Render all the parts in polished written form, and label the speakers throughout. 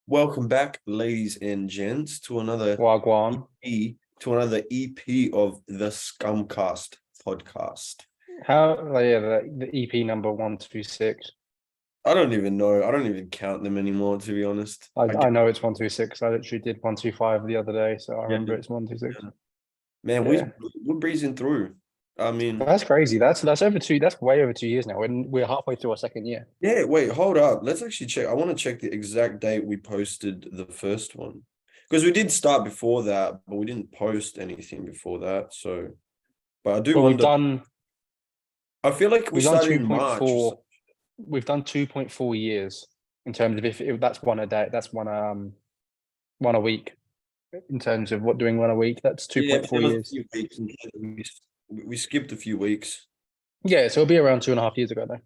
Speaker 1: Welcome back, ladies and gents, to another
Speaker 2: Wagwan.
Speaker 1: EP of the ScumCast podcast.
Speaker 2: The EP number 126.
Speaker 1: I don't even know. I don't even count them anymore, to be honest.
Speaker 2: I know it's 126. I literally did 125 the other day, so I
Speaker 1: Yeah,
Speaker 2: remember it's 126.
Speaker 1: man,
Speaker 2: Yeah.
Speaker 1: we're breezing through. I mean,
Speaker 2: That's crazy. That's over two. That's way over 2 years now. We're halfway through our second year.
Speaker 1: yeah, wait, hold up. Let's actually check. I want to check the exact date we posted the first one. Because we did start before that, but we didn't post anything before that. So, but I do
Speaker 2: Well,
Speaker 1: wonder. I feel like we
Speaker 2: we've done
Speaker 1: started in March.
Speaker 2: 2.4. We've done 2.4 years in terms of if that's one a day. That's one a week in terms of what doing one a week. That's
Speaker 1: Yeah, but
Speaker 2: 2.4
Speaker 1: there was a
Speaker 2: years.
Speaker 1: few weeks and we skipped a few weeks.
Speaker 2: Yeah, so it'll be around 2.5 years ago though,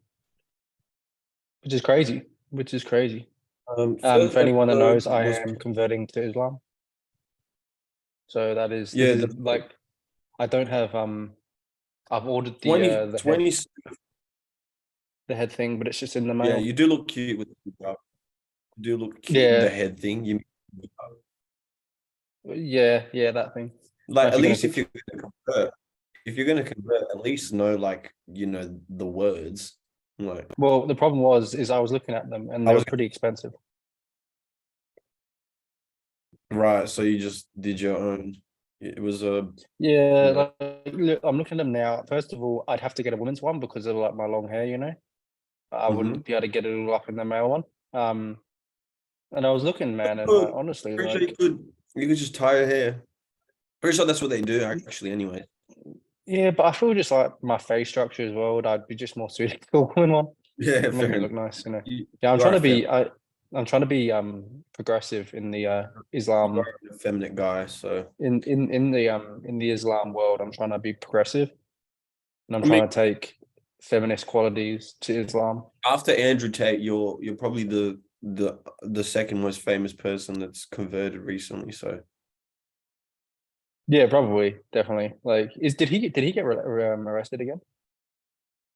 Speaker 2: which is crazy. Which is crazy.
Speaker 1: First
Speaker 2: For anyone that
Speaker 1: episode
Speaker 2: knows, I
Speaker 1: was
Speaker 2: am converting to Islam. So this
Speaker 1: yeah
Speaker 2: is
Speaker 1: the
Speaker 2: like I don't have I've ordered
Speaker 1: 20
Speaker 2: the
Speaker 1: 20.
Speaker 2: head thing, but it's just in the
Speaker 1: Yeah,
Speaker 2: mail.
Speaker 1: you do look cute with the hijab. You do look cute with the
Speaker 2: Yeah,
Speaker 1: head thing. You
Speaker 2: yeah, that thing. I'm
Speaker 1: like at
Speaker 2: actually gonna
Speaker 1: least
Speaker 2: see.
Speaker 1: if you're gonna convert, at least know like the words. Like
Speaker 2: Well, the problem is I was looking at them and
Speaker 1: I
Speaker 2: they were
Speaker 1: was
Speaker 2: pretty expensive.
Speaker 1: right, so you just did your own. It was a yeah.
Speaker 2: Yeah, like look, I'm looking at them now. First of all, I'd have to get a woman's one because of like my long hair, you know. I
Speaker 1: Mm-hmm.
Speaker 2: wouldn't be able to get it all up in the male one. Um, and I was looking, man, and
Speaker 1: But
Speaker 2: like honestly,
Speaker 1: pretty sure
Speaker 2: like
Speaker 1: you could just tie your hair. Pretty sure that's what they do actually. Anyway.
Speaker 2: yeah, but I feel just like my face structure as well, I'd be just more suited for a woman one.
Speaker 1: Yeah,
Speaker 2: Make
Speaker 1: fair
Speaker 2: me
Speaker 1: enough.
Speaker 2: look nice, you know.
Speaker 1: You,
Speaker 2: Yeah,
Speaker 1: you are a fem
Speaker 2: I'm trying to be progressive in the
Speaker 1: you
Speaker 2: Islam
Speaker 1: are an effeminate guy, so
Speaker 2: in the Islam world. I'm trying to be progressive and I'm
Speaker 1: I mean,
Speaker 2: trying to take feminist qualities to Islam.
Speaker 1: after Andrew Tate, you're probably the second most famous person that's converted recently. So
Speaker 2: Yeah, probably, definitely. Like, is did he get arrested again?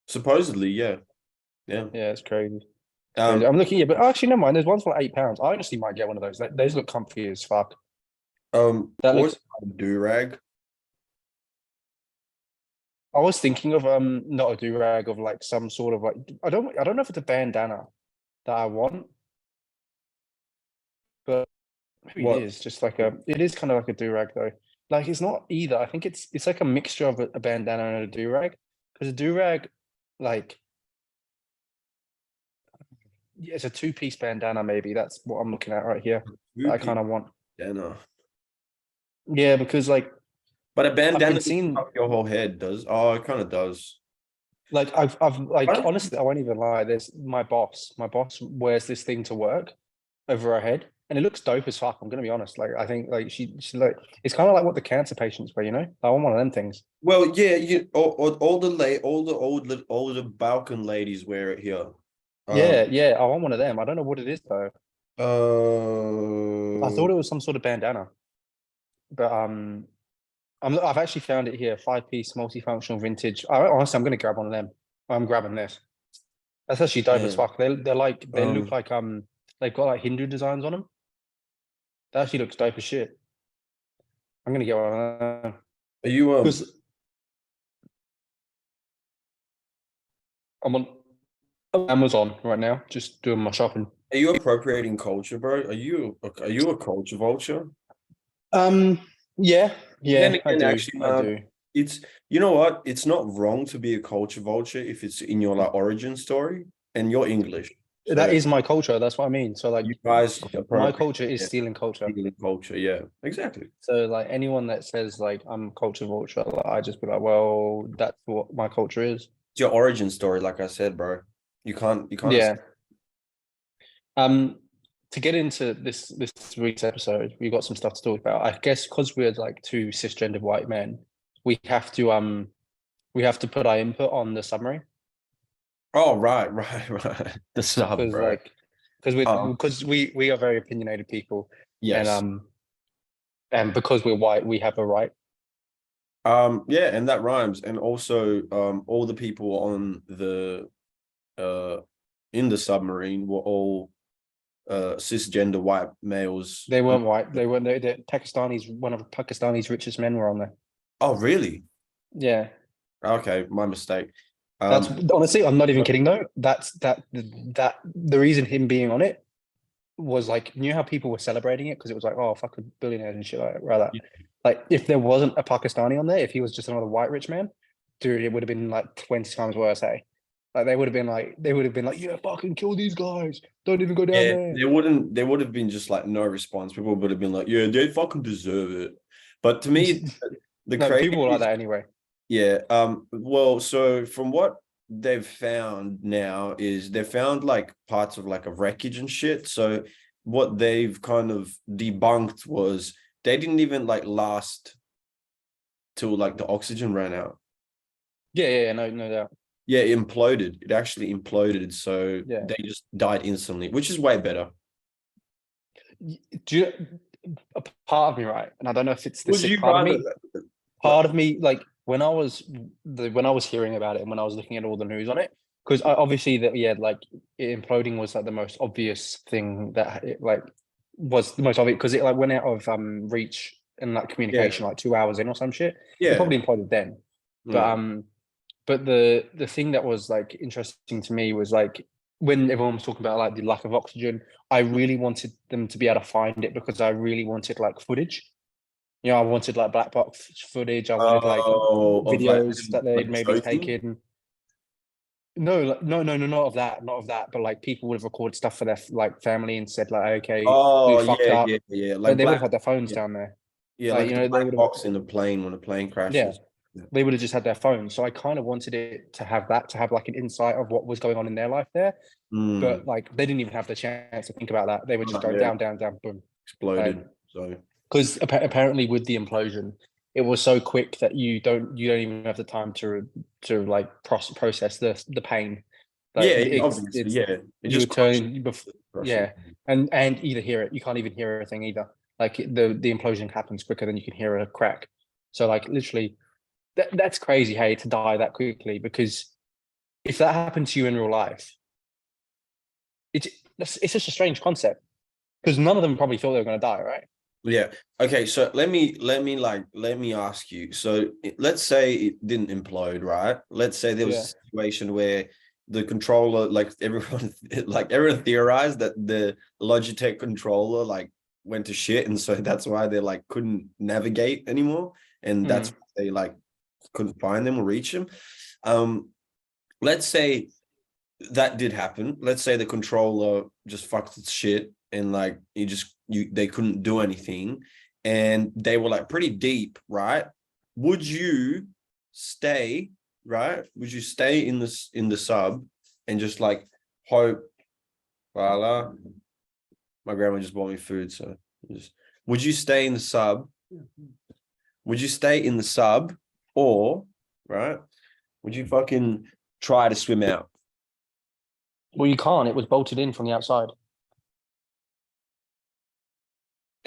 Speaker 1: supposedly, yeah, yeah.
Speaker 2: Yeah, it's crazy. It's crazy.
Speaker 1: Um,
Speaker 2: I'm looking, yeah, but actually, never mind. There's ones for like £8. I honestly might get one of those. Those look comfy as fuck. That
Speaker 1: also
Speaker 2: looks.
Speaker 1: do rag.
Speaker 2: I was thinking of not a do rag of like some sort of like I don't know if it's a bandana that I want, but maybe it
Speaker 1: What?
Speaker 2: is just like it is kind of like a do rag though. Like it's not either. I think it's like a mixture of a bandana and a do rag because a do rag like yeah, it's a two-piece bandana maybe. That's what I'm looking at right here. That
Speaker 1: Two
Speaker 2: I
Speaker 1: people.
Speaker 2: kind of want.
Speaker 1: Yeah, no.
Speaker 2: Yeah, because like
Speaker 1: But a
Speaker 2: I've
Speaker 1: bandana
Speaker 2: been
Speaker 1: doesn't
Speaker 2: seeing
Speaker 1: cover your whole head, does? Oh, it kind of does.
Speaker 2: like I've like
Speaker 1: Right?
Speaker 2: honestly I won't even lie. There's my boss. My boss wears this thing to work over her head, and it looks dope as fuck. I'm gonna be honest. Like I think like she like it's kind of like what the cancer patients wear. You know, I want one of them things.
Speaker 1: Well, yeah, all the older Balkan ladies wear it here.
Speaker 2: Yeah,
Speaker 1: Um,
Speaker 2: yeah, I want one of them. I don't know what it is though. I
Speaker 1: uh,
Speaker 2: thought it was some sort of bandana, but I've actually found it here. 5-piece multifunctional vintage. Honestly, I'm gonna grab one of them. I'm grabbing this. That's actually dope as
Speaker 1: man.
Speaker 2: fuck. They're like they look
Speaker 1: Um,
Speaker 2: like they've got like Hindu designs on them. That actually looks dope as shit. I'm gonna get one of them
Speaker 1: are you
Speaker 2: because I'm on Amazon right now, just doing my shopping.
Speaker 1: are you appropriating culture, bro? Are you a culture vulture?
Speaker 2: Um, yeah,
Speaker 1: Then
Speaker 2: yeah,
Speaker 1: again, actually,
Speaker 2: I do.
Speaker 1: it's you know what? It's not wrong to be a culture vulture if it's in your like origin story and you're English.
Speaker 2: That
Speaker 1: So
Speaker 2: is my culture. That's what I mean. So like,
Speaker 1: you guys
Speaker 2: my
Speaker 1: appropriate
Speaker 2: culture is stealing culture.
Speaker 1: English culture. Yeah, exactly.
Speaker 2: So like, anyone that says like I'm culture vulture, like, I just be like, well, that's what my culture is.
Speaker 1: It's your origin story, like I said, bro. You can't.
Speaker 2: Yeah. Um, to get into this week's episode, we got some stuff to talk about. I guess because we're like two cisgendered white men, we have to we have to put our input on the submarine
Speaker 1: Oh, right, right, right. The sub,
Speaker 2: because
Speaker 1: bro.
Speaker 2: like because
Speaker 1: Um,
Speaker 2: we are very opinionated people and
Speaker 1: yes.
Speaker 2: because we're white, we have a right.
Speaker 1: Yeah, and that rhymes. And also, all the people on the uh in the submarine were all cisgender white males.
Speaker 2: They weren't white. They weren't. They're Pakistanis. One of Pakistani's richest men were on there.
Speaker 1: Oh, really?
Speaker 2: Yeah.
Speaker 1: Okay, my mistake.
Speaker 2: That's honestly, I'm not even kidding though. That's the reason him being on it was like, you know how people were celebrating it because it was like, oh, fucking billionaires and shit like that.
Speaker 1: Yeah.
Speaker 2: Like, if there wasn't a Pakistani on there, if he was just another white rich man, dude, it would have been like 20 times worse, eh? Like they would have been like, yeah, fucking kill these guys. Don't even go down
Speaker 1: Yeah,
Speaker 2: there.
Speaker 1: there would have been just like no response. People would have been like, yeah, they fucking deserve it. But to me, the
Speaker 2: No,
Speaker 1: crazy
Speaker 2: people were like that anyway.
Speaker 1: Yeah. Well, so from what they've found now is they found like parts of like a wreckage and shit. So what they've kind of debunked was they didn't even like last till like the oxygen ran out.
Speaker 2: Yeah, no doubt.
Speaker 1: Yeah, it imploded. It actually imploded. So
Speaker 2: Yeah.
Speaker 1: they just died instantly, which is way better.
Speaker 2: Do you, a part of me, right? And I don't know if it's the
Speaker 1: Would
Speaker 2: sick
Speaker 1: you
Speaker 2: part of
Speaker 1: rather
Speaker 2: me. Part of me, like when I was hearing about it and when I was looking at all the news on it, because obviously that like it imploding was like the most obvious thing that it like was the most obvious because it like went out of reach and like communication like 2 hours in or some shit. It
Speaker 1: Yeah.
Speaker 2: probably imploded then, but the thing that was like interesting to me was like when everyone was talking about like the lack of oxygen, I really wanted them to be able to find it because I really wanted like footage. You know, I wanted like black box footage. I wanted like
Speaker 1: of like
Speaker 2: videos that they'd maybe
Speaker 1: choking?
Speaker 2: taken. No, no, not of that, not of that. But like people would have recorded stuff for their like family and said like, okay,
Speaker 1: Oh,
Speaker 2: we fucked up.
Speaker 1: yeah.
Speaker 2: But
Speaker 1: Like
Speaker 2: they would have
Speaker 1: black,
Speaker 2: had their phones
Speaker 1: yeah,
Speaker 2: down there.
Speaker 1: yeah,
Speaker 2: Like,
Speaker 1: like
Speaker 2: you
Speaker 1: the
Speaker 2: know, they
Speaker 1: black
Speaker 2: would have,
Speaker 1: box in the plane when the plane
Speaker 2: yeah,
Speaker 1: crashes.
Speaker 2: they would have just had their phones. So I kind of wanted it to have that, to have like an insight of what was going on in their life there. But like they didn't even have the chance to think about that. They were just going
Speaker 1: Yeah,
Speaker 2: down, boom.
Speaker 1: exploded. So
Speaker 2: Because apparently with the implosion, it was so quick that you don't even have the time to like process the pain. Like
Speaker 1: yeah, obviously,
Speaker 2: it's
Speaker 1: yeah. It
Speaker 2: you
Speaker 1: just
Speaker 2: would turn
Speaker 1: crushes.
Speaker 2: yeah, and either hear it. You can't even hear anything either. Like the implosion happens quicker than you can hear a crack. So like literally, that's crazy. Hey, to die that quickly, because if that happened to you in real life, it's just a strange concept because none of them probably thought they were going to die, right?
Speaker 1: Yeah. Okay. So let me ask you. So let's say it didn't implode, right? Let's say there was
Speaker 2: Yeah.
Speaker 1: a situation where the controller, like everyone theorized that the Logitech controller like went to shit, and so that's why they like couldn't navigate anymore, and that's why they like couldn't find them or reach them. Let's say that did happen. Let's say the controller just fucked its shit and like they couldn't do anything and they were like pretty deep, right? Would you stay, right? Would you stay in the sub and just like hope, voila, my grandma just bought me food, so would you stay in the sub? Would you stay in the sub or, right? Would you fucking try to swim out?
Speaker 2: Well, you can't. It was bolted in from the outside.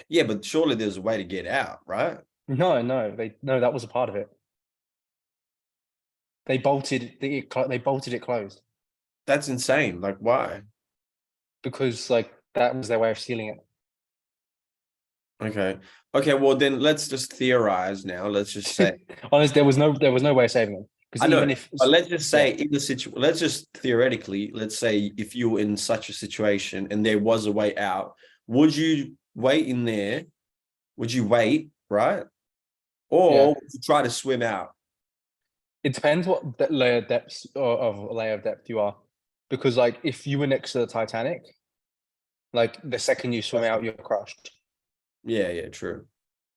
Speaker 1: Yeah, but surely there's a way to get out, right?
Speaker 2: No, that was a part of it. They bolted it closed
Speaker 1: That's insane. Like, why?
Speaker 2: because like that was their way of sealing it.
Speaker 1: Okay. Okay, well then let's just theorize now. Let's just say
Speaker 2: Honestly, there was no way of saving them because
Speaker 1: I know,
Speaker 2: even if
Speaker 1: but let's just say in the situation, let's just theoretically, let's say if you were in such a situation and there was a way out, would you wait in there? Would you wait, right? Or would you try to swim out?
Speaker 2: it depends what layer of depth you are, because like if you were next to the Titanic, like the second you swim out, you're crushed.
Speaker 1: Yeah, true.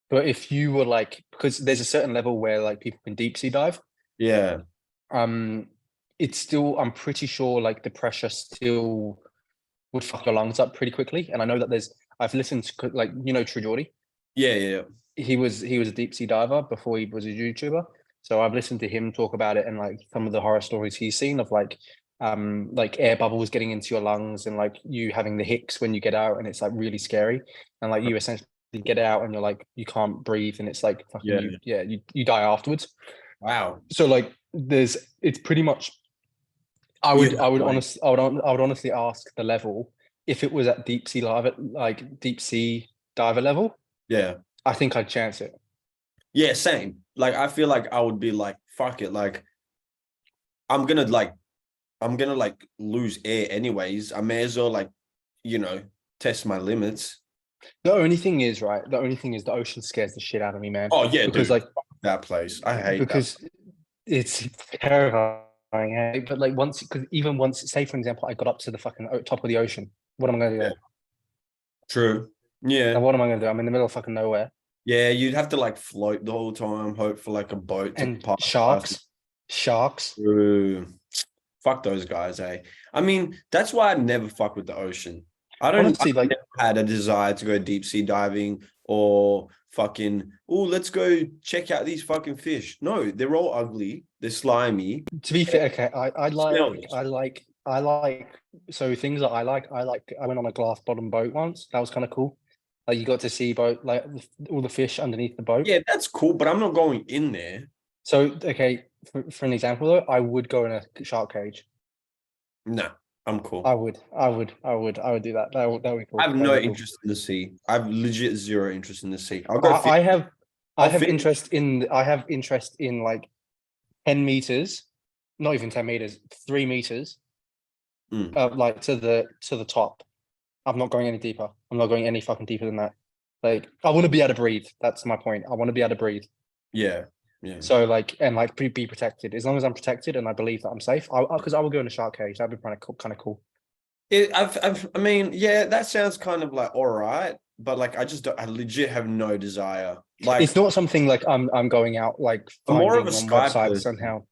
Speaker 2: But if you were like, because there's a certain level where like people can deep sea dive,
Speaker 1: Yeah.
Speaker 2: it's still, I'm pretty sure like the pressure still would fuck your lungs up pretty quickly. And I know that I've listened to like, you know, True Geordie.
Speaker 1: Yeah.
Speaker 2: He was a deep sea diver before he was a YouTuber. So I've listened to him talk about it and like some of the horror stories he's seen of like air bubbles getting into your lungs and like you having the hicks when you get out and it's like really scary. And like you essentially get out and you're like, you can't breathe and it's like fucking you die afterwards.
Speaker 1: Wow.
Speaker 2: So like it's pretty much I would honestly ask the level if it was at deep sea diver, like deep sea diver level,
Speaker 1: Yeah.
Speaker 2: I think I'd chance it.
Speaker 1: Yeah, same. Like I feel like I would be like, fuck it. Like I'm gonna like lose air anyways. I may as well like, you know, test my limits.
Speaker 2: The only thing is, right? The only thing is the ocean scares the shit out of me, man.
Speaker 1: Oh yeah,
Speaker 2: Because
Speaker 1: dude.
Speaker 2: like
Speaker 1: Fuck that place. I hate that.
Speaker 2: because it's terrifying. Eh? But like once, because even once, say for example, I got up to the fucking top of the ocean. What am I going to do
Speaker 1: Yeah.
Speaker 2: then?
Speaker 1: True.
Speaker 2: Now,
Speaker 1: Yeah.
Speaker 2: what am I going to do? I'm in the middle of fucking nowhere.
Speaker 1: Yeah, you'd have to like float the whole time, hope for like a boat to
Speaker 2: And
Speaker 1: pass past.
Speaker 2: sharks.
Speaker 1: True. Fuck those guys, eh? I mean, that's why I never fuck with the ocean. I
Speaker 2: Honestly, like
Speaker 1: never had a desire to go deep sea diving or fucking, oh, let's go check out these fucking fish. No, they're all ugly. They're slimy.
Speaker 2: to be fair, okay,
Speaker 1: Smelly.
Speaker 2: I like so things that I went on a glass bottom boat once. That was kind of cool. Like you got to see boat like all the fish underneath the boat.
Speaker 1: Yeah, that's cool, but I'm not going in there.
Speaker 2: So okay, for an example though, I would go in a shark cage.
Speaker 1: Nah, I'm cool.
Speaker 2: I would do that. That would be
Speaker 1: I
Speaker 2: cool.
Speaker 1: have
Speaker 2: That
Speaker 1: no
Speaker 2: would be cool.
Speaker 1: interest in the sea. I have legit zero interest in the sea. I'll go fish.
Speaker 2: I have
Speaker 1: I'll fish.
Speaker 2: I have interest in like 10 meters, not even 10 meters, 3 meters,
Speaker 1: Mm.
Speaker 2: like to the top. I'm not going any deeper. I'm not going any fucking deeper than that. Like I want to be able to breathe. That's my point. I want to be able to breathe.
Speaker 1: Yeah, yeah.
Speaker 2: So like and like be protected. As long as I'm protected and I believe that I'm safe, because I will go in a shark cage. That'd be kind of cool. Kind of cool.
Speaker 1: I mean, yeah, that sounds kind of like all right, but like I just don't, I legit have no desire. Like
Speaker 2: It's not something like I'm going out like
Speaker 1: I'm more of
Speaker 2: finding
Speaker 1: a
Speaker 2: on
Speaker 1: sky
Speaker 2: websites
Speaker 1: person.
Speaker 2: somehow.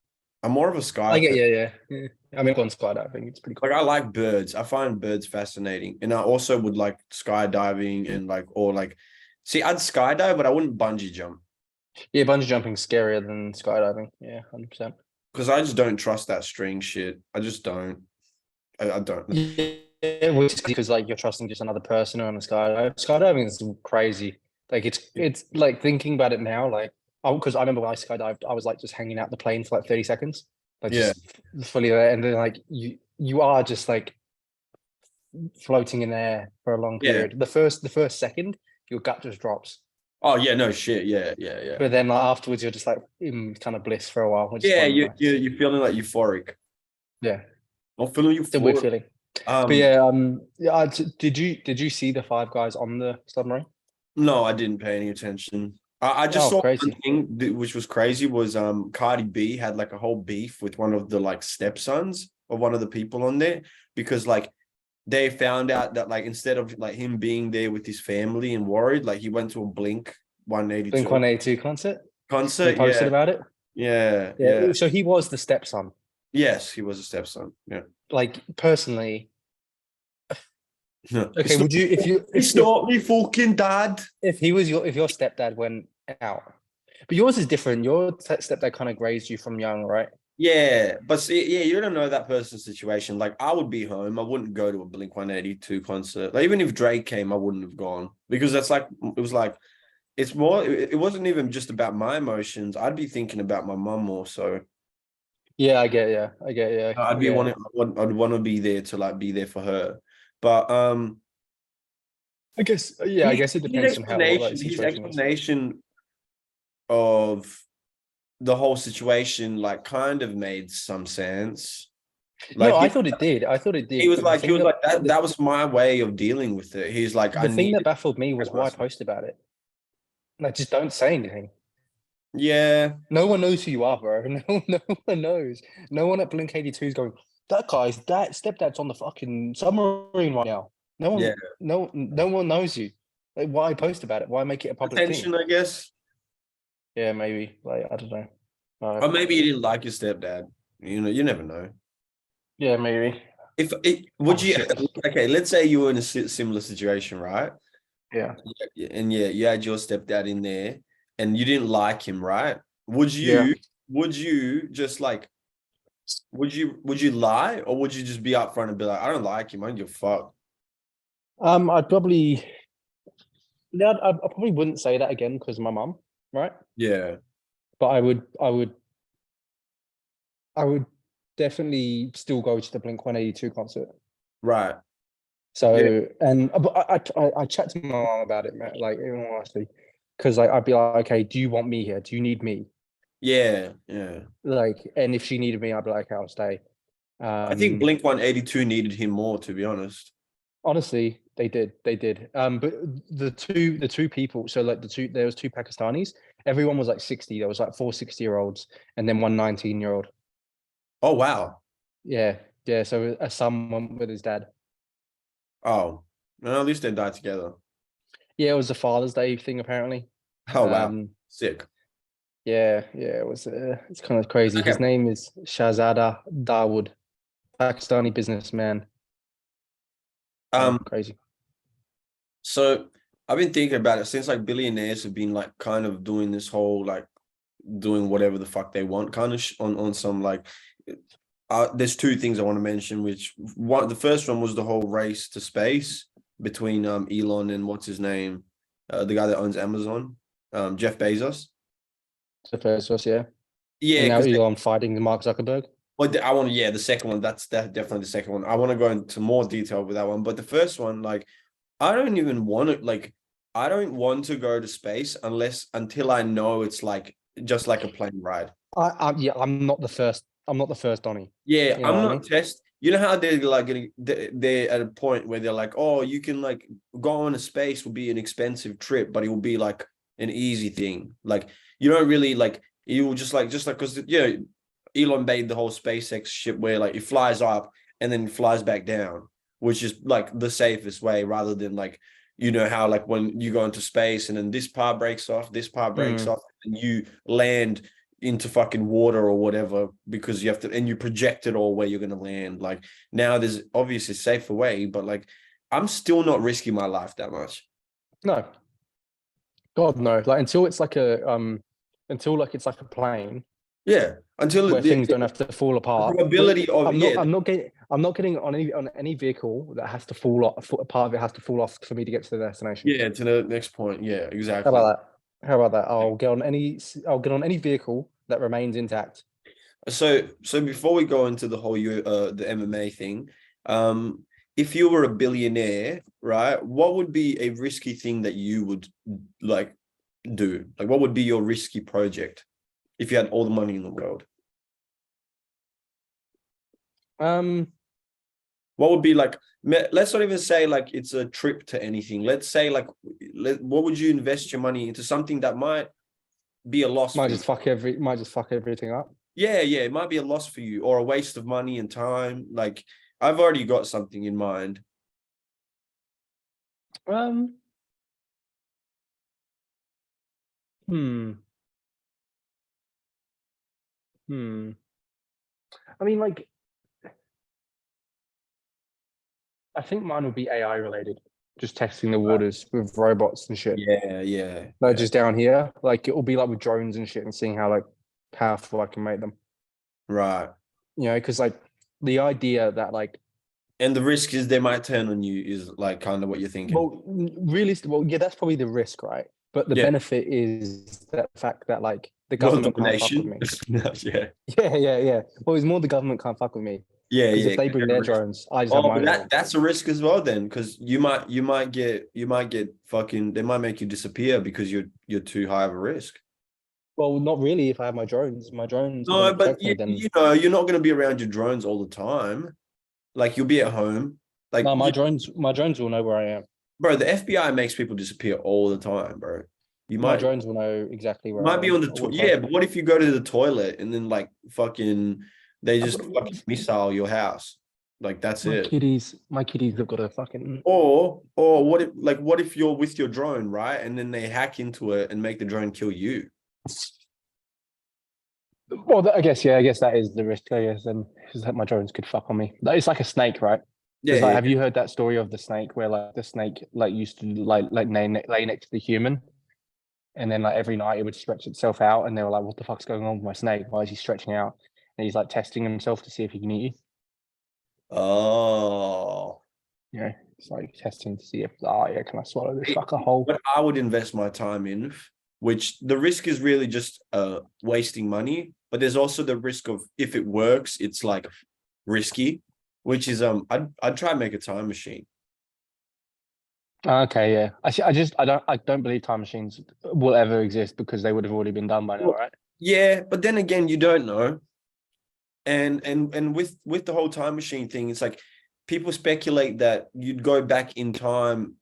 Speaker 1: I'm more of a sky
Speaker 2: I get
Speaker 1: person.
Speaker 2: yeah. I mean, I've gone skydiving. It's pretty cool.
Speaker 1: Like I like birds. I find birds fascinating, and I also would like skydiving and like or like, see, I'd skydive, but I wouldn't bungee jump
Speaker 2: Yeah, bungee jumping's scarier than skydiving. Yeah, 100%.
Speaker 1: because I just don't trust that string shit. I just don't. I don't.
Speaker 2: Yeah, which is because like you're trusting just another person on a skydive. Skydiving is crazy. Like it's like thinking about it now, like because I remember when I skydived, I was like just hanging out the plane for like 30 seconds, like
Speaker 1: Yeah,
Speaker 2: just fully there, and then like you are just like floating in there for a long
Speaker 1: yeah.
Speaker 2: period. The first second, your gut just drops,
Speaker 1: Oh yeah, no shit. Yeah, yeah, yeah.
Speaker 2: but then like afterwards, you're just like in kind of bliss for a while, which is
Speaker 1: Yeah,
Speaker 2: kind of nice.
Speaker 1: you're feeling like euphoric.
Speaker 2: Yeah,
Speaker 1: I'm feeling
Speaker 2: it's a weird
Speaker 1: euphoric.
Speaker 2: feeling. But yeah, did you see the five guys on the submarine?
Speaker 1: No, I didn't pay any attention. I just
Speaker 2: Oh,
Speaker 1: saw one
Speaker 2: crazy.
Speaker 1: thing which was crazy was Cardi B had like a whole beef with one of the like stepsons of one of the people on there because like they found out that like instead of like him being there with his family and worried, like he went to a Blink
Speaker 2: Blink
Speaker 1: 182
Speaker 2: 182 concert. And he
Speaker 1: concert.
Speaker 2: posted
Speaker 1: Yeah,
Speaker 2: about it.
Speaker 1: yeah, yeah.
Speaker 2: Yeah. So he was the stepson.
Speaker 1: Yes, he was a stepson. Yeah.
Speaker 2: Like personally,
Speaker 1: No,
Speaker 2: okay, would you
Speaker 1: it's not me fucking dad.
Speaker 2: if he was if your stepdad went out, but yours is different. Your stepdad kind of raised you from young, right?
Speaker 1: Yeah, but see, yeah, you don't know that person's situation. Like, I would be home. I wouldn't go to a Blink 182 concert. Like, even if Drake came, I wouldn't have gone because that's like it was like it's more. It wasn't even just about my emotions. I'd be thinking about my mum more. So
Speaker 2: Yeah, I get yeah, I get yeah,
Speaker 1: I'd be
Speaker 2: yeah.
Speaker 1: wanting. I'd want to be there to like be there for her. But
Speaker 2: I guess yeah, I guess it depends on how like the
Speaker 1: his
Speaker 2: situation is.
Speaker 1: explanation of the whole situation like kind of made some sense.
Speaker 2: No,
Speaker 1: Like
Speaker 2: I thought it did. I thought it
Speaker 1: he
Speaker 2: did.
Speaker 1: was
Speaker 2: But the
Speaker 1: like, he
Speaker 2: thing
Speaker 1: was
Speaker 2: that
Speaker 1: like that. That was my way of dealing with it. He's like, I
Speaker 2: the thing that
Speaker 1: needed.
Speaker 2: baffled me was why post about it. Like, just don't say anything.
Speaker 1: Yeah,
Speaker 2: No one knows who you are, bro. No one knows. No one at Blink 82 is going, that guy's dad, stepdad's on the fucking submarine right now. No
Speaker 1: yeah.
Speaker 2: one, no one knows you. Like, why post about it? Why make it a public thing?
Speaker 1: Attention, I guess.
Speaker 2: Yeah, maybe. Like, I don't know.
Speaker 1: Or maybe he didn't like his stepdad. You know, you never know.
Speaker 2: Yeah, maybe.
Speaker 1: If it would
Speaker 2: Oh,
Speaker 1: you
Speaker 2: shit.
Speaker 1: okay, let's say you were in a similar situation, right?
Speaker 2: Yeah.
Speaker 1: And yeah, you had your stepdad in there and you didn't like him, right?
Speaker 2: Yeah.
Speaker 1: Would you just like would you lie or would you just be upfront and be like, I don't like him, I don't give a fuck?
Speaker 2: I'd probably, yeah, I probably wouldn't say that again because of my mum, right?
Speaker 1: Yeah.
Speaker 2: But I would definitely still go to the Blink 182 concert.
Speaker 1: Right.
Speaker 2: So, and but I chat to my mom about it, man. Like, in all honesty, because like I'd be like, okay, do you want me here? Do you need me?
Speaker 1: Yeah, yeah.
Speaker 2: Like, and if she needed me, I'd be like, okay, I'll stay.
Speaker 1: I think
Speaker 2: Um,
Speaker 1: Blink 182 needed him more, to be honest.
Speaker 2: Honestly, they did. But the two people, so like there was two Pakistanis. Everyone was like 60. There was like four 60-year-olds and then one 19-year-old.
Speaker 1: Oh wow.
Speaker 2: Yeah, yeah. So a son went with his dad.
Speaker 1: Oh, well, at least they died together.
Speaker 2: Yeah, it was a Father's Day thing apparently.
Speaker 1: Oh wow,
Speaker 2: Um,
Speaker 1: sick.
Speaker 2: yeah, yeah. It was. It's kind of crazy. His
Speaker 1: Okay.
Speaker 2: name is Shahzada Dawood, Pakistani businessman. Yeah,
Speaker 1: Um,
Speaker 2: crazy.
Speaker 1: so I've been thinking about it since like billionaires have been like kind of doing this whole like doing whatever the fuck they want kind of on some like there's two things I want to mention, which one the first one was the whole race to space between Elon and what's his name, the guy that owns Amazon, Jeff Bezos.
Speaker 2: The first was, yeah,
Speaker 1: Yeah,
Speaker 2: and now
Speaker 1: because
Speaker 2: Elon fighting Mark Zuckerberg.
Speaker 1: I want to, yeah, the second one, that's definitely the second one. I want to go into more detail with that one. But the first one, like, I don't even want to, like, I don't want to go to space until I know it's like just like a plane ride.
Speaker 2: Yeah, I'm not the first. I'm not the first Donny.
Speaker 1: Yeah,
Speaker 2: You know
Speaker 1: I'm
Speaker 2: what I
Speaker 1: not
Speaker 2: mean?
Speaker 1: test. You know how they're like they're at a point where they're like, oh, you can like go on a space will be an expensive trip, but it will be like an easy thing. Like you don't really like you will just like because Elon made the whole SpaceX ship where like it flies up and then flies back down, which is like the safest way rather than like you know how like when you go into space and then this part breaks off, this part breaks
Speaker 2: Mm.
Speaker 1: off, and you land into fucking water or whatever because you have to and you project it all where you're going to land. Like now there's obviously a safer way, but like I'm still not risking my life that much.
Speaker 2: No, God no. Like until like it's like a plane
Speaker 1: Yeah, until
Speaker 2: where things don't have to fall
Speaker 1: the
Speaker 2: apart.
Speaker 1: probability of
Speaker 2: I'm not getting on any vehicle that has to fall off. A part of it has to fall off for me to get to the destination.
Speaker 1: yeah to the next point. Yeah,
Speaker 2: How
Speaker 1: exactly.
Speaker 2: about that? How about that? I'll get on any vehicle that remains intact.
Speaker 1: So before we go into the whole the MMA thing, if you were a billionaire, right, what would be a risky thing that you would like do? Like what would be your risky project if you had all the money in the world?
Speaker 2: Um,
Speaker 1: What would be like let's not even say like it's a trip to anything. Let's say like what would you invest your money into something that might be a loss for you?
Speaker 2: might just fuck everything up.
Speaker 1: Yeah, yeah, it might be a loss for you or a waste of money and time. Like I've already got something in mind.
Speaker 2: Um, hmm, hmm. I mean, like, I think mine would be AI related, just testing the waters with robots and shit.
Speaker 1: Yeah, yeah,
Speaker 2: Like
Speaker 1: yeah.
Speaker 2: just down here, like it will be like with drones and shit, and seeing how like powerful I can make them.
Speaker 1: Right.
Speaker 2: You know, because like the idea that like,
Speaker 1: And the risk is they might turn on you is like kind of what you're thinking.
Speaker 2: well, yeah, that's probably the risk, right? But the
Speaker 1: Yeah.
Speaker 2: benefit is that fact that like the
Speaker 1: World
Speaker 2: government can't fuck with
Speaker 1: domination.
Speaker 2: me.
Speaker 1: Yeah.
Speaker 2: Yeah, yeah, yeah. Well, it's more the government can't fuck with me
Speaker 1: Yeah,
Speaker 2: because
Speaker 1: yeah.
Speaker 2: if they
Speaker 1: 'Cause
Speaker 2: bring
Speaker 1: they're a
Speaker 2: their
Speaker 1: risk.
Speaker 2: drones, I just have
Speaker 1: Oh,
Speaker 2: my
Speaker 1: but
Speaker 2: drone.
Speaker 1: that's a risk as well then, because you might get fucking they might make you disappear because you're too high of a risk.
Speaker 2: Well, not really. If I have my drones, my drones are going
Speaker 1: No,
Speaker 2: to
Speaker 1: but
Speaker 2: protect me. Then
Speaker 1: you're not gonna be around your drones all the time. Like you'll be at home. Like
Speaker 2: no, my drones will know where I am.
Speaker 1: bro, the FBI makes people disappear all the time, bro. You
Speaker 2: My
Speaker 1: might
Speaker 2: drones will know exactly where
Speaker 1: might
Speaker 2: I
Speaker 1: be
Speaker 2: am
Speaker 1: on the
Speaker 2: all the
Speaker 1: yeah,
Speaker 2: time.
Speaker 1: but what if you go to the toilet and then like fucking they
Speaker 2: I've
Speaker 1: just
Speaker 2: got
Speaker 1: fucking missile your house? Like that's it.
Speaker 2: my kitties have got a fucking.
Speaker 1: Or what if you're with your drone, right? And then they hack into it and make the drone kill you.
Speaker 2: Well, I guess, yeah, I guess that is the risk. I guess then is that my drones could fuck on me. It's like a snake, right?
Speaker 1: Yeah,
Speaker 2: It's like,
Speaker 1: yeah,
Speaker 2: have you heard that story of the snake where like the snake like used to like lay next to the human, and then like every night it would stretch itself out, and they were like, "What the fuck's going on with my snake? Why is he stretching out?" And he's like testing himself to see if he can eat you.
Speaker 1: Oh.
Speaker 2: You know, it's like testing to see if yeah, can I swallow this fucker whole?
Speaker 1: What I would invest my time in, which the risk is really just wasting money, but there's also the risk of if it works, it's like risky, which is I'd try and make a time machine.
Speaker 2: Okay, yeah. I don't believe time machines will ever exist because they would have already been done by now,
Speaker 1: Well,
Speaker 2: right?
Speaker 1: yeah, but then again, you don't know. And with the whole time machine thing, it's like people speculate that you'd go back in time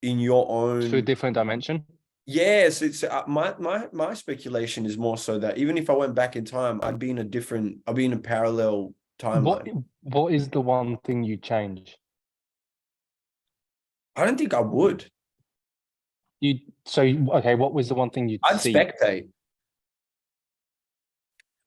Speaker 1: in your
Speaker 2: To a
Speaker 1: own.
Speaker 2: different dimension.
Speaker 1: Yes, it's my speculation is more so that even if I went back in time, I'd be in a parallel
Speaker 2: What
Speaker 1: timeline.
Speaker 2: what is the one thing you change?
Speaker 1: I don't think I would.
Speaker 2: You okay, what was the one thing you'd
Speaker 1: I'd
Speaker 2: see?
Speaker 1: spectate.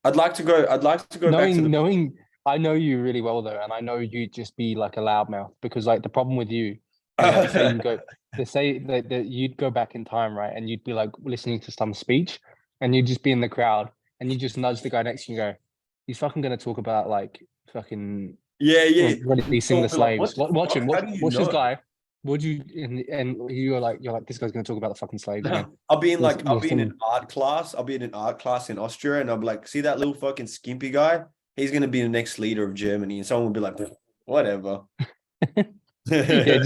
Speaker 1: I'd like to go back to
Speaker 2: Knowing I know you really well though, and I know you'd just be like a loudmouth because like the problem with you is like say you
Speaker 1: the.
Speaker 2: go they say that you'd go back in time, right? And you'd be like listening to some speech and you'd just be in the crowd and you just nudge the guy next to you and go, he's fucking gonna talk about like fucking
Speaker 1: Yeah, yeah.
Speaker 2: releasing
Speaker 1: You'll
Speaker 2: the
Speaker 1: be like, what
Speaker 2: slaves.
Speaker 1: the
Speaker 2: Watch him,
Speaker 1: fuck? How do you
Speaker 2: watch this
Speaker 1: know?
Speaker 2: guy. Would you and you're like this guy's gonna talk about the fucking slaves again.
Speaker 1: I'll be in an
Speaker 2: Listen,
Speaker 1: art class. I'll be in an art class in Austria, and I'll be like, see that little fucking skimpy guy? He's gonna be the next leader of Germany. And someone will be like, whatever.
Speaker 2: yeah,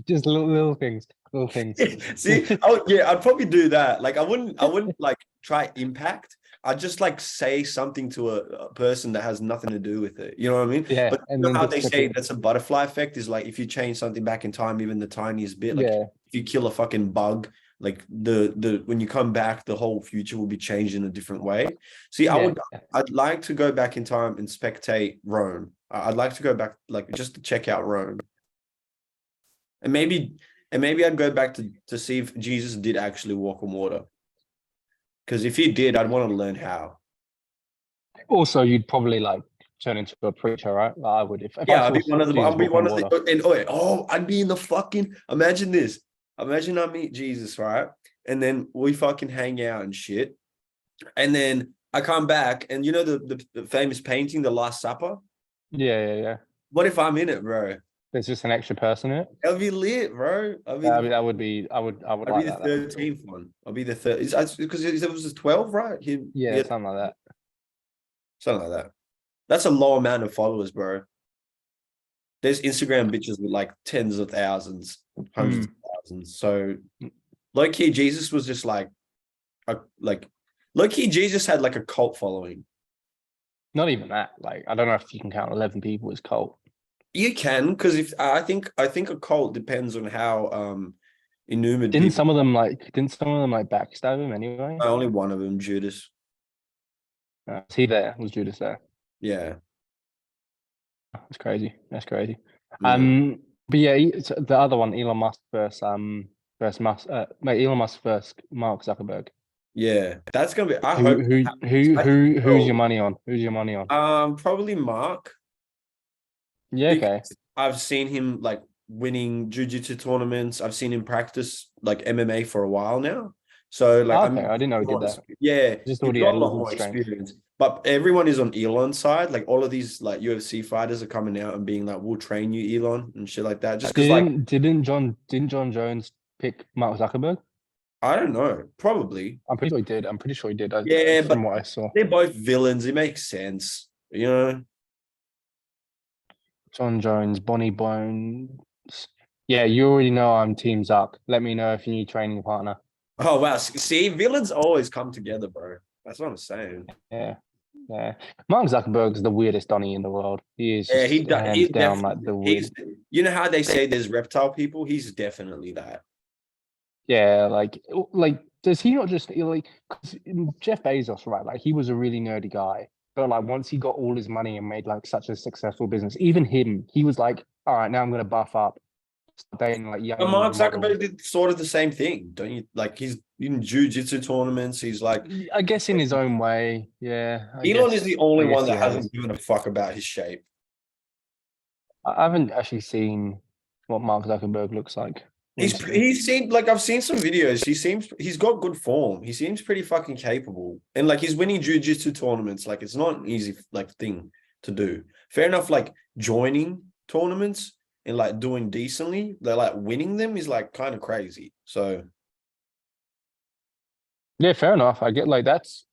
Speaker 2: just little things, little things.
Speaker 1: See, yeah, I'd probably do that. Like, I wouldn't like try impact. I'd just like say something to a person that has nothing to do with it. You know what I mean?
Speaker 2: Yeah,
Speaker 1: But you
Speaker 2: and
Speaker 1: know
Speaker 2: then
Speaker 1: how
Speaker 2: just
Speaker 1: they
Speaker 2: flip
Speaker 1: say
Speaker 2: it.
Speaker 1: that's a butterfly effect is like if you change something back in time, even the tiniest bit, like
Speaker 2: Yeah,
Speaker 1: if you kill a fucking bug, like the when you come back, the whole future will be changed in a different way. See,
Speaker 2: yeah.
Speaker 1: I'd like to go back in time and spectate Rome. I'd like to go back, like just to check out Rome. And maybe I'd go back to see if Jesus did actually walk on water. Because if he did, I'd want to learn how.
Speaker 2: Also, you'd probably like turn into a preacher, right? Like I would if I
Speaker 1: Yeah, I'd
Speaker 2: saw
Speaker 1: be one of the
Speaker 2: Jesus
Speaker 1: I'd be
Speaker 2: walk
Speaker 1: one
Speaker 2: on
Speaker 1: of the
Speaker 2: water.
Speaker 1: and I'd be in the fucking imagine this. Imagine I meet Jesus, right? And then we fucking hang out and shit. And then I come back and you know the famous painting, The Last Supper?
Speaker 2: Yeah, yeah, yeah.
Speaker 1: What if I'm in it, bro?
Speaker 2: There's just an extra person in it.
Speaker 1: That'll be lit, bro.
Speaker 2: I mean, that would be. I would
Speaker 1: I'd be
Speaker 2: like
Speaker 1: the
Speaker 2: that. That would be cool.
Speaker 1: 13th one. I'll be the third because it was 12, right? He
Speaker 2: Yeah,
Speaker 1: had
Speaker 2: something like that.
Speaker 1: something like that. That's a low amount of followers, bro. There's Instagram bitches with like tens of thousands, hundreds
Speaker 2: Mm.
Speaker 1: of thousands. So low key, Jesus was just like a like low key. Jesus had like a cult following.
Speaker 2: Not even that. Like I don't know if you can count 11 people as cult.
Speaker 1: You can because if I think a cult depends on how innumerable
Speaker 2: Didn't
Speaker 1: people.
Speaker 2: some of them like? Didn't some of them like backstab him anyway?
Speaker 1: Only one of them, Judas.
Speaker 2: Was he there? Was Judas there?
Speaker 1: Yeah,
Speaker 2: That's crazy. That's crazy.
Speaker 1: yeah,
Speaker 2: But yeah, so the other one, Elon Musk versus Musk, Elon Musk versus Mark Zuckerberg.
Speaker 1: yeah. That's gonna be. I
Speaker 2: Who
Speaker 1: hope.
Speaker 2: who who
Speaker 1: I think
Speaker 2: who who's your
Speaker 1: so.
Speaker 2: money on? Who's your money on?
Speaker 1: Probably Mark
Speaker 2: Yeah, okay.
Speaker 1: because I've seen him like winning jiu-jitsu tournaments. I've seen him practice like MMA for a while now. So like
Speaker 2: Oh,
Speaker 1: I'm
Speaker 2: okay, I didn't know he did that.
Speaker 1: yeah,
Speaker 2: Just
Speaker 1: he's
Speaker 2: thought he
Speaker 1: got
Speaker 2: had
Speaker 1: a lot
Speaker 2: really good
Speaker 1: more
Speaker 2: strength.
Speaker 1: experience. But everyone is on Elon's side. Like all of these like UFC fighters are coming out and being like, "We'll train you, Elon," and shit like that. Just because like
Speaker 2: Didn't John Jones pick Mark Zuckerberg?
Speaker 1: I don't know, probably.
Speaker 2: I'm pretty sure he did. I'm pretty sure he did.
Speaker 1: Yeah,
Speaker 2: From
Speaker 1: but
Speaker 2: what I saw,
Speaker 1: they're both villains. It makes sense, you know.
Speaker 2: John Jones, Bonnie Bones. Yeah, you already know I'm Team Zuck. Let me know if you need training partner.
Speaker 1: Oh wow, see, villains always come together, bro. That's what I'm saying.
Speaker 2: Yeah, yeah. Mark Zuckerberg's the weirdest Donny in the world. He is
Speaker 1: Yeah,
Speaker 2: just hands
Speaker 1: he's
Speaker 2: down like
Speaker 1: definitely
Speaker 2: the weird.
Speaker 1: he's you know how they say there's reptile people? He's definitely that.
Speaker 2: Yeah, like does he not just like 'cause Jeff Bezos, right? Like he was a really nerdy guy, but like once he got all his money and made like such a successful business, even him, he was like, all right, now I'm gonna buff up, start dating like
Speaker 1: But
Speaker 2: young
Speaker 1: Mark
Speaker 2: models.
Speaker 1: Zuckerberg did sort of the same thing, don't you? Like he's in jiu-jitsu tournaments. He's like
Speaker 2: I guess in his own way, yeah.
Speaker 1: Elon is the only
Speaker 2: I
Speaker 1: one
Speaker 2: guess he
Speaker 1: that
Speaker 2: has.
Speaker 1: hasn't given a fuck about his shape.
Speaker 2: I haven't actually seen what Mark Zuckerberg looks like recently.
Speaker 1: He's seen like I've seen some videos. He's got good form. He seems pretty fucking capable. And like he's winning jiu-jitsu tournaments. Like it's not an easy like thing to do. Fair enough, like joining tournaments and like doing decently, they're like winning them is like kind of crazy. So
Speaker 2: Yeah, fair enough. I get like that's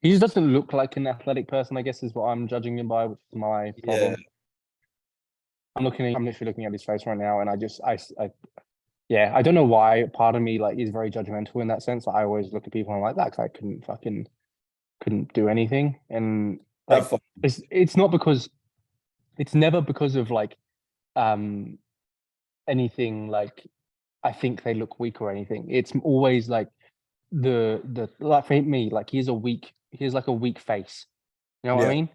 Speaker 2: he just doesn't look like an athletic person, I guess is what I'm judging him by, which is my
Speaker 1: yeah.
Speaker 2: problem. I'm literally looking at his face right now, and I Yeah, I don't know why. Part of me like is very judgmental in that sense. Like, I always look at people and I'm like that guy couldn't do anything, and
Speaker 1: That
Speaker 2: like
Speaker 1: fuck-
Speaker 2: it's not because it's never because of like um anything like I think they look weak or anything. It's always like the like for me like he's like a weak face. You know what I
Speaker 1: Yeah.
Speaker 2: mean?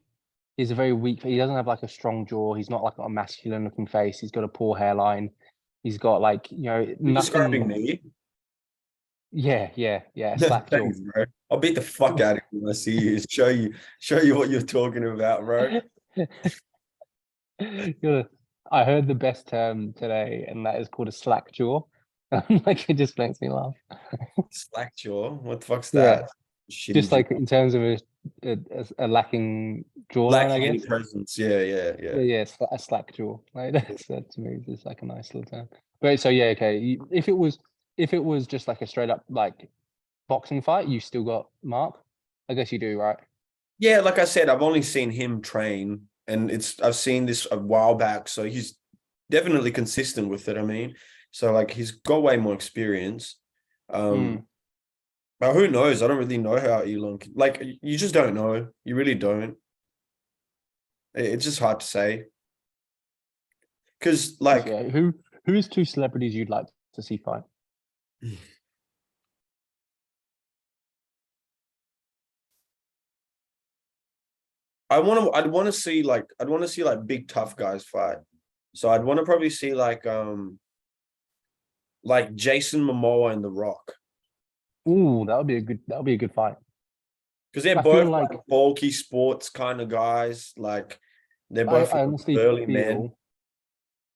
Speaker 2: He's a very weak. He doesn't have like a strong jaw. He's not like a masculine looking face. He's got a poor hairline. He's got like
Speaker 1: You describing
Speaker 2: nothing.
Speaker 1: me?
Speaker 2: Yeah, slack jaw.
Speaker 1: Thanks, bro. I'll beat the fuck out of you when I see you. Show you what you're talking about, bro.
Speaker 2: I heard the best term today, and that is called a slack jaw. Like it just makes me laugh.
Speaker 1: Slack jaw. What the fuck's
Speaker 2: Yeah,
Speaker 1: that? Shitty
Speaker 2: just
Speaker 1: jaw.
Speaker 2: like in terms of a lacking jawline, I
Speaker 1: Lacking any
Speaker 2: guess.
Speaker 1: presence. Yeah.
Speaker 2: Yeah, a slack jaw. Like that's that to me is just like a nice little term. But so yeah, okay. If it was just like a straight up like boxing fight, you still got Mark. I guess you do, right?
Speaker 1: Yeah, like I said, I've only seen him train, and I've seen this a while back, so he's definitely consistent with it. I mean, so like he's got way more experience.
Speaker 2: Mm.
Speaker 1: But who knows? I don't really know how Elon like you just don't know. You really don't. It's just hard to say. Because like
Speaker 2: Yeah. Who is two celebrities you'd like to see fight? I'd want to see like big tough guys fight. So I'd want to probably see like Jason Momoa and The Rock. Ooh, that would be a good fight.
Speaker 1: Because they're
Speaker 2: I feel
Speaker 1: both
Speaker 2: like
Speaker 1: like bulky sports kind of guys. Like they're both
Speaker 2: I
Speaker 1: like,
Speaker 2: honestly
Speaker 1: burly men.
Speaker 2: feel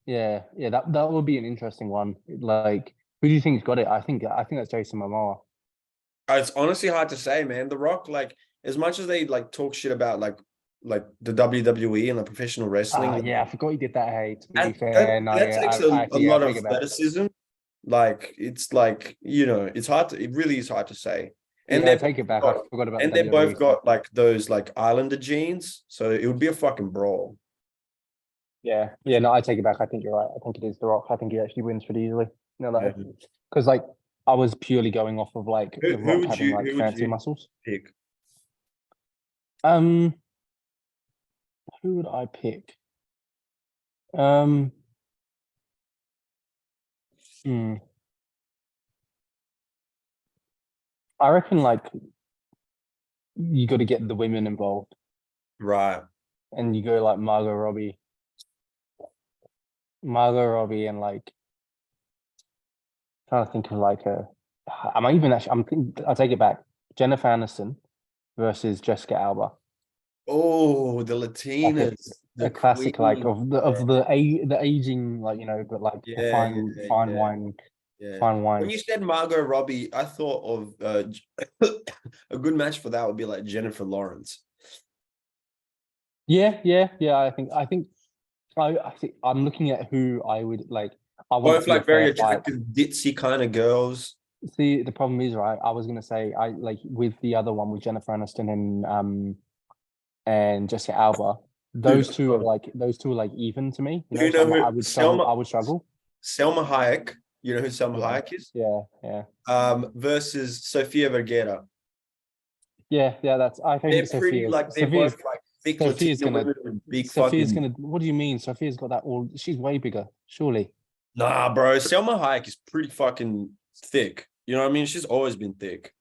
Speaker 2: yeah, that would be an interesting one. Like, who do you think's got it? I think that's Jason Momoa.
Speaker 1: It's honestly hard to say, man. The Rock, like, as much as they like talk shit about like the WWE and the professional wrestling,
Speaker 2: Ah, yeah, I forgot he did that. Hey, to be
Speaker 1: that that,
Speaker 2: fair, no,
Speaker 1: that
Speaker 2: yeah,
Speaker 1: takes
Speaker 2: I
Speaker 1: a
Speaker 2: actually
Speaker 1: lot of
Speaker 2: take it back.
Speaker 1: athleticism. Like it's like, it's hard to, it really is hard to say. And
Speaker 2: Yeah, I
Speaker 1: they've
Speaker 2: take it back. I
Speaker 1: got
Speaker 2: forgot about the
Speaker 1: and they
Speaker 2: WWE
Speaker 1: both
Speaker 2: stuff.
Speaker 1: got like those like Islander genes, so it would be a fucking brawl.
Speaker 2: Yeah, no, I take it back. I think you're right. I think it is The Rock. I think he actually wins pretty easily. No,
Speaker 1: Yeah.
Speaker 2: that because like I was purely going off of like
Speaker 1: Who,
Speaker 2: The
Speaker 1: who
Speaker 2: Rock
Speaker 1: would
Speaker 2: having
Speaker 1: you
Speaker 2: like
Speaker 1: who would
Speaker 2: fancy
Speaker 1: you
Speaker 2: muscles.
Speaker 1: pick?
Speaker 2: Um, who would I pick? Um, hmm, I reckon like you got to get the women involved,
Speaker 1: Right.
Speaker 2: and you go like Margot Robbie, and like trying to think of like a. Am I even actually? I'll take it back. Jennifer Aniston versus Jessica Alba.
Speaker 1: Oh, the
Speaker 2: Like
Speaker 1: Latinas, the
Speaker 2: a classic like
Speaker 1: Queen.
Speaker 2: the aging like but like a
Speaker 1: Yeah, yeah, yeah, yeah.
Speaker 2: fine
Speaker 1: When
Speaker 2: wine.
Speaker 1: you said Margot Robbie, I thought of a good match for that would be like Jennifer Lawrence.
Speaker 2: Yeah. I think I'm looking at who I would like. I want it
Speaker 1: Both
Speaker 2: to be a
Speaker 1: like
Speaker 2: fair
Speaker 1: very
Speaker 2: fight.
Speaker 1: attractive, ditzy kind of girls.
Speaker 2: See, the problem is, right? I was gonna say I like with the other one with Jennifer Aniston and Jessica Alba.
Speaker 1: Dude,
Speaker 2: Those two are like even to me,
Speaker 1: you
Speaker 2: So
Speaker 1: know
Speaker 2: I
Speaker 1: who
Speaker 2: would struggle. I would struggle.
Speaker 1: Selma Hayek, you know who Selma
Speaker 2: Yeah,
Speaker 1: Hayek is?
Speaker 2: yeah.
Speaker 1: Versus Sofia Vergara.
Speaker 2: Yeah. That's I think
Speaker 1: They're pretty like they're both like thick
Speaker 2: Sophia's
Speaker 1: Latina
Speaker 2: gonna
Speaker 1: women with big fucking.
Speaker 2: What do you mean? Sophia's got that all. She's way bigger, surely.
Speaker 1: Nah, bro. Selma Hayek is pretty fucking thick. You know what I mean? She's always been thick.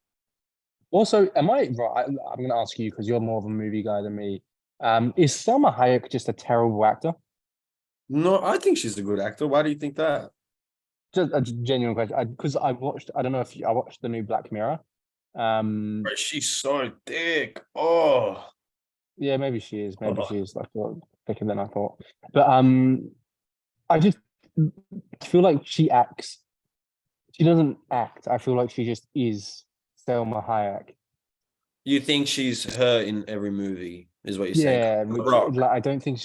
Speaker 2: Also, am I right? I'm going to ask you because you're more of a movie guy than me. Is Selma Hayek just a terrible actor?
Speaker 1: No, I think she's a good actor. Why do you think that?
Speaker 2: Just a genuine question. Because I watched. I don't know if I watched the new Black Mirror.
Speaker 1: Bro, she's so thick. Oh.
Speaker 2: Yeah, maybe she is. Maybe she is like thicker than I thought. But I just feel like she acts. She doesn't act. I feel like she just is Selma Hayek.
Speaker 1: You think she's her in every movie, is what you're saying?
Speaker 2: Yeah,
Speaker 1: The
Speaker 2: which
Speaker 1: Rock.
Speaker 2: like I don't think.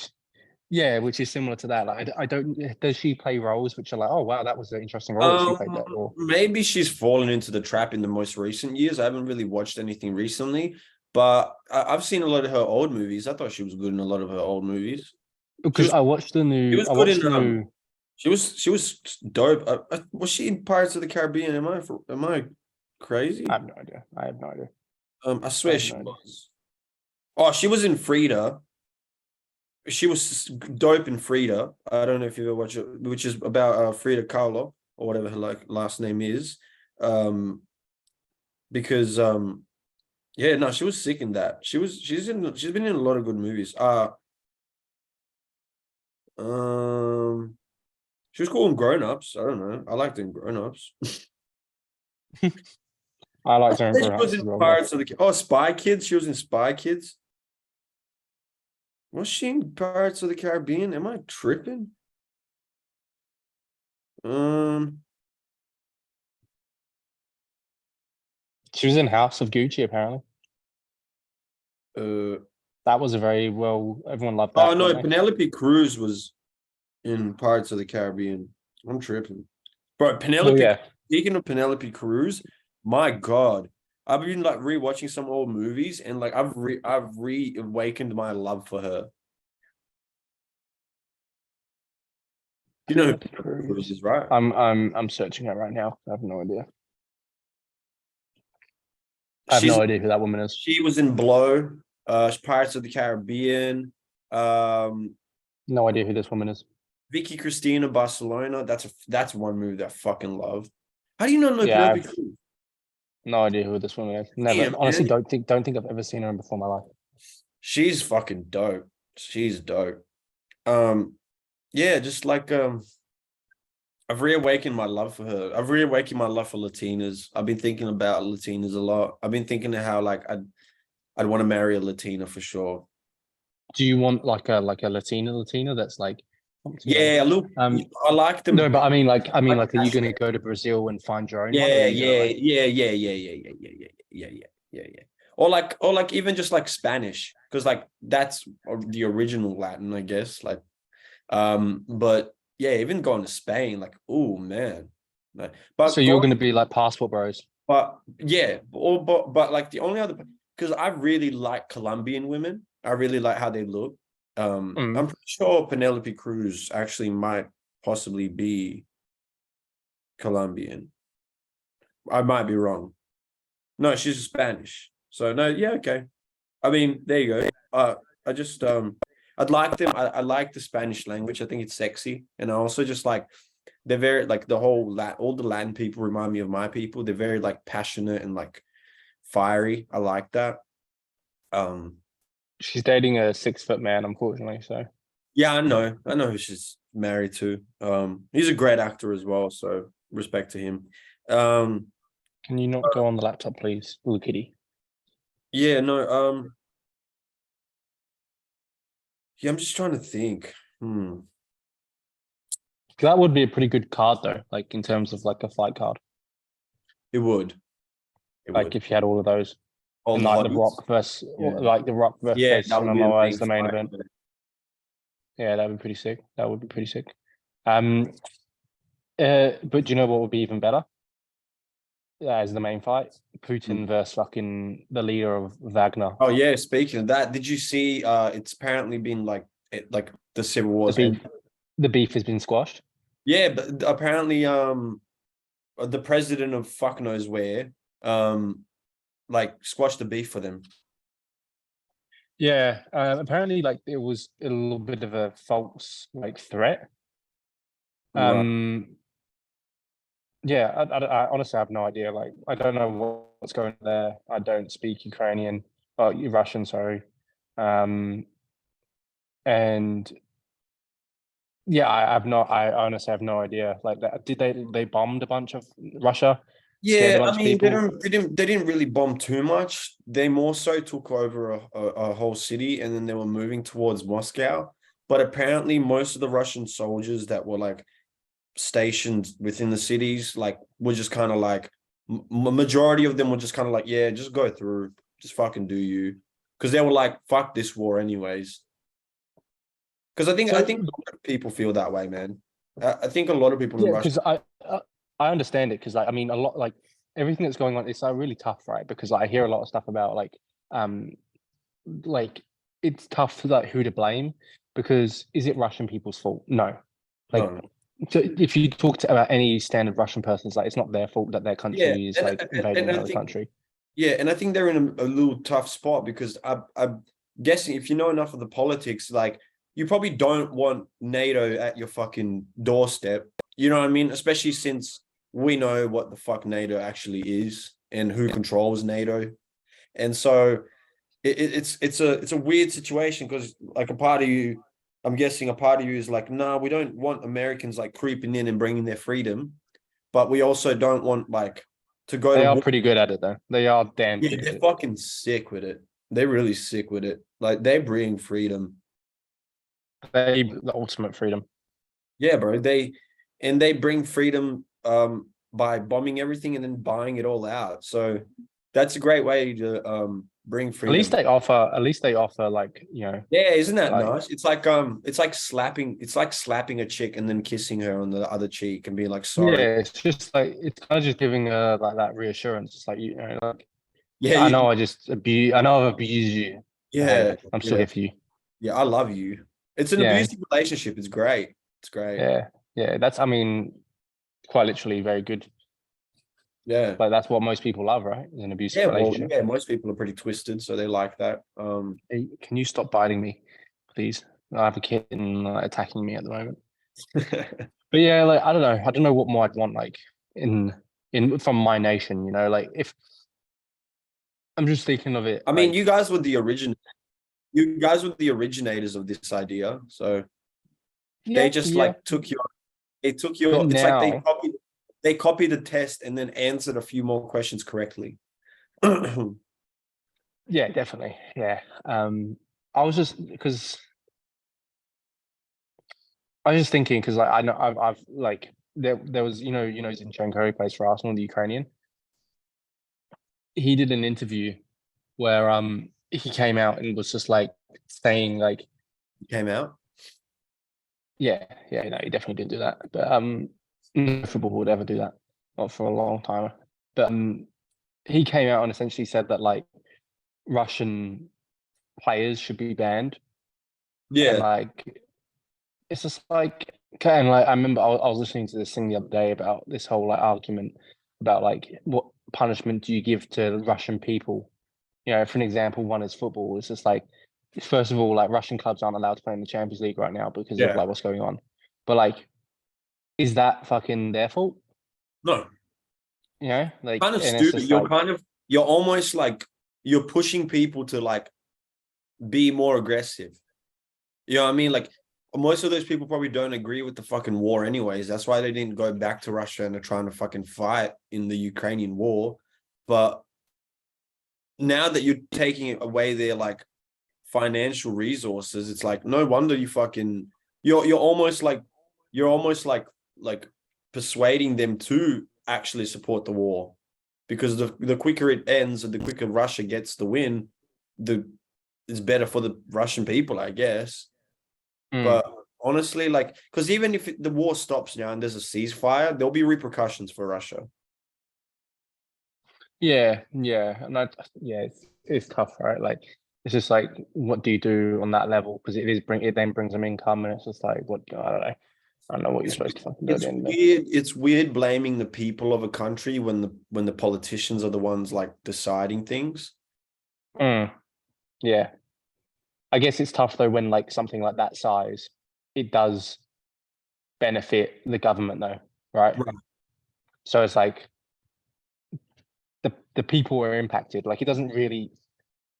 Speaker 2: Yeah, which is similar to that. Like, I don't. Does she play roles which are like, oh wow, that was an interesting role that she played that role?
Speaker 1: Maybe she's fallen into the trap in the most recent years. I haven't really watched anything recently, but I've seen a lot of her old movies. I thought she was good in a lot of her old movies. She
Speaker 2: Because
Speaker 1: was, she was
Speaker 2: I
Speaker 1: good
Speaker 2: watched
Speaker 1: in
Speaker 2: the new.
Speaker 1: She was dope. Was she in Pirates of the Caribbean? Am I crazy?
Speaker 2: I have no idea. I have no idea.
Speaker 1: I swear
Speaker 2: have
Speaker 1: she
Speaker 2: no idea.
Speaker 1: was. Oh, she was in Frida. She was dope in Frida. I don't know if you ever watch it, which is about Frida Kahlo or whatever her like last name is. Because yeah, no, she was sick in that. She's been in a lot of good movies. She was cool in Grown Ups. I don't know. I liked her in Grown Ups.
Speaker 2: I like to
Speaker 1: She was in Pirates of the Spy Kids. She was in Spy Kids. Was she in Pirates of the Caribbean? Am I tripping?
Speaker 2: She was in House of Gucci, apparently.
Speaker 1: Uh,
Speaker 2: That was a very well. Everyone loved that.
Speaker 1: oh no, Penelope Cruz was in Pirates of the Caribbean. I'm tripping, bro. Penelope.
Speaker 2: yeah.
Speaker 1: Speaking of Penelope Cruz, my God, I've been like rewatching some old movies, and like I've reawakened my love for her. You know who Penelope Cruz is, right?
Speaker 2: I'm searching her right now. I have no idea. I have no idea who that woman is.
Speaker 1: She was in Blow, Pirates of the Caribbean.
Speaker 2: No idea who this woman is.
Speaker 1: Vicky Cristina Barcelona. That's one movie that I fucking love. How do you not know
Speaker 2: Yeah,
Speaker 1: Penelope Cruz?
Speaker 2: no idea who this woman is. Never.
Speaker 1: Damn,
Speaker 2: honestly,
Speaker 1: man.
Speaker 2: don't think I've ever seen her before in my life.
Speaker 1: She's fucking dope. She's dope. Yeah, just like I've reawakened my love for her. I've reawakened my love for Latinas. I've been thinking about Latinas a lot. I've been thinking of how like I'd want to marry a Latina for sure.
Speaker 2: Do you want like a Latina that's like?
Speaker 1: Yeah, look, I like them.
Speaker 2: No, but I mean, like, are you going to go to Brazil and find your own one?
Speaker 1: Yeah. Or like even just like Spanish, because like that's the original Latin, I guess. Like, but yeah, even going to Spain, like, oh man. No. But
Speaker 2: so you're going to be like passport bros.
Speaker 1: But yeah, but like the only other, because I really like Colombian women. I really like how they look. I'm pretty sure Penelope Cruz actually might possibly be Colombian. I might be wrong. No, she's Spanish. So no, yeah, okay. I mean, there you go. I just I'd like them. I like the Spanish language. I think it's sexy, and I also just like they're very like all the Latin people remind me of my people. They're very like passionate and like fiery. I like that.
Speaker 2: She's dating a 6-foot man, unfortunately. So
Speaker 1: yeah, I know who she's married to. He's a great actor as well, so respect to him.
Speaker 2: Can you not go on the laptop, please, little kitty?
Speaker 1: Yeah, no, yeah, I'm just trying to think.
Speaker 2: That would be a pretty good card though, like in terms of like a fight card.
Speaker 1: It would.
Speaker 2: Like if you had all of those.
Speaker 1: All
Speaker 2: and
Speaker 1: the
Speaker 2: like
Speaker 1: hotties.
Speaker 2: the Rock versus
Speaker 1: Yeah.
Speaker 2: The Rock versus
Speaker 1: Yeah, that would be a
Speaker 2: as
Speaker 1: big
Speaker 2: the main
Speaker 1: fight.
Speaker 2: event. Yeah, that would be pretty sick. But do you know what would be even better? As the main fight, Putin versus fucking the leader of Wagner.
Speaker 1: Oh yeah, speaking of that, did you see? It's apparently been like the civil war.
Speaker 2: The beef has been squashed.
Speaker 1: Yeah, but apparently, the president of fuck knows where, like squashed the beef for them.
Speaker 2: Yeah, apparently, like it was a little bit of a false like threat.
Speaker 1: Right.
Speaker 2: Yeah, I honestly have no idea. Like, I don't know what's going on there. I don't speak Ukrainian, Russian, sorry. And yeah, I honestly have no idea. Like, did they bombed a bunch of Russia?
Speaker 1: Yeah, I mean, they didn't really bomb too much. They more so took over a whole city, and then they were moving towards Moscow. But apparently, most of the Russian soldiers that were like stationed within the cities, like were just kind of like majority of them were just kind of like, yeah, just go through, just fucking do you, because they were like, fuck this war anyways. Because I think a lot of people feel that way, man. I think a lot of people in Russia.
Speaker 2: Because I understand it because like I mean a lot like everything that's going on it's really tough, right? Because like, I hear a lot of stuff about like it's tough to like who to blame because is it Russian people's fault? No. Like
Speaker 1: No.
Speaker 2: So if you talk about any standard Russian person, it's like it's not their fault that their
Speaker 1: Yeah,
Speaker 2: country is like invading
Speaker 1: and I
Speaker 2: another
Speaker 1: think
Speaker 2: country.
Speaker 1: yeah, and I think they're in a little tough spot because I'm guessing if you know enough of the politics, like you probably don't want NATO at your fucking doorstep. You know what I mean? Especially since we know what the fuck NATO actually is and who controls NATO. And so it's a weird situation because like a part of you, I'm guessing a part of you is like, no, we don't want Americans like creeping in and bringing their freedom, but we also don't want like to go
Speaker 2: They
Speaker 1: to
Speaker 2: are
Speaker 1: war.
Speaker 2: pretty good at it though. They are damn
Speaker 1: Yeah,
Speaker 2: good at
Speaker 1: they're
Speaker 2: it.
Speaker 1: fucking sick with it. They're really sick with it. Like they bring freedom.
Speaker 2: They the ultimate freedom.
Speaker 1: Yeah, bro. They bring freedom by bombing everything and then buying it all out. So that's a great way to bring
Speaker 2: At least
Speaker 1: freedom.
Speaker 2: they offer. At least they offer like
Speaker 1: Yeah, isn't that
Speaker 2: like
Speaker 1: nice? It's like slapping a chick and then kissing her on the other cheek and being like sorry.
Speaker 2: yeah. It's just like it's kind of just giving her like that reassurance. It's like like
Speaker 1: Yeah,
Speaker 2: I know I know I've abused you. But hey,
Speaker 1: yeah,
Speaker 2: I'm still
Speaker 1: yeah,
Speaker 2: here for you.
Speaker 1: yeah. I love you. It's an
Speaker 2: Yeah,
Speaker 1: abusive relationship. It's great. It's great.
Speaker 2: yeah, yeah. That's I mean quite literally very good.
Speaker 1: Yeah.
Speaker 2: Like that's what most people love, right? Is an abusive
Speaker 1: Yeah, well,
Speaker 2: relationship.
Speaker 1: yeah, most people are pretty twisted, so they like that.
Speaker 2: Hey, can you stop biting me, please? I have a kitten attacking me at the moment. But yeah, like I don't know what more I'd want like in from my nation. Like if I'm just thinking of it,
Speaker 1: I mean,
Speaker 2: like
Speaker 1: you guys were the originators of this idea, so they
Speaker 2: yeah,
Speaker 1: just
Speaker 2: yeah.
Speaker 1: like took
Speaker 2: But
Speaker 1: your it's like
Speaker 2: now,
Speaker 1: they copied the test and then answered a few more questions correctly.
Speaker 2: yeah, definitely, yeah. I was just because I was just thinking because like I know I've like there was Zinchenko who plays for Arsenal, the Ukrainian. He did an interview where he came out and was just like saying like
Speaker 1: Came out.
Speaker 2: yeah, no, he definitely didn't do that. But no football would ever do that, not for a long time. But he came out and essentially said that like Russian players should be banned, and
Speaker 1: Yeah,
Speaker 2: like it's just like and like I remember I was listening to this thing the other day about this whole like argument about like what punishment do you give to Russian people? For an example, one is football. It's just like first of all, like Russian clubs aren't allowed to play in the Champions League right now because of
Speaker 1: yeah.
Speaker 2: like what's going on. But like, is that fucking their fault?
Speaker 1: No,
Speaker 2: Like,
Speaker 1: kind of
Speaker 2: and it's
Speaker 1: stupid.
Speaker 2: just like,
Speaker 1: You're almost like you're pushing people to like be more aggressive. You know what I mean? Like most of those people probably don't agree with the fucking war anyways. That's why they didn't go back to Russia and are trying to fucking fight in the Ukrainian war. But now that you're taking away their like financial resources, it's like no wonder you fucking you're almost like persuading them to actually support the war. Because the quicker it ends and the quicker Russia gets the win, the it's better for the Russian people, I guess.
Speaker 2: mm,
Speaker 1: But honestly, like, because even if the war stops now and there's a ceasefire, there'll be repercussions for Russia.
Speaker 2: yeah, and yeah, it's tough, right? Like, it's just like, what do you do on that level? Because it then brings them income, and it's just like, what I don't know what you're
Speaker 1: It's
Speaker 2: supposed to fucking do at
Speaker 1: it's
Speaker 2: the end of it.
Speaker 1: weird. It's weird blaming the people of a country when the politicians are the ones like deciding things.
Speaker 2: Mm, yeah, I guess it's tough though when like something like that size, it does benefit the government though, right?
Speaker 1: Right.
Speaker 2: So it's like the people are impacted. Like it doesn't really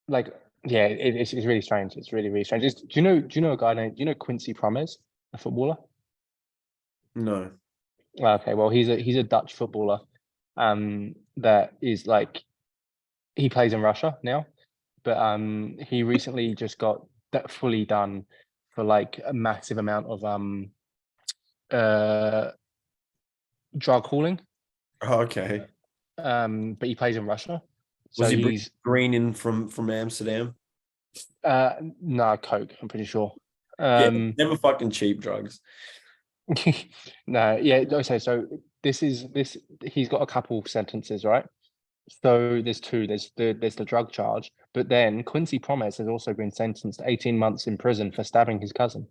Speaker 2: like yeah, it's really strange. It's really really strange. Do you know a guy named Quincy Promes, a footballer?
Speaker 1: No.
Speaker 2: Okay, well he's a Dutch footballer, that is like he plays in Russia now, but he recently just got that fully done for like a massive amount of uh drug hauling.
Speaker 1: Oh, okay.
Speaker 2: But he plays in Russia,
Speaker 1: Was
Speaker 2: so
Speaker 1: he
Speaker 2: he's
Speaker 1: green in from Amsterdam?
Speaker 2: no coke. I'm pretty sure.
Speaker 1: Yeah,
Speaker 2: Um,
Speaker 1: never fucking cheap drugs.
Speaker 2: no, yeah. Okay, so this. He's got a couple of sentences, right? So there's two. There's the drug charge, but then Quincy Promes has also been sentenced to 18 months in prison for stabbing his cousin.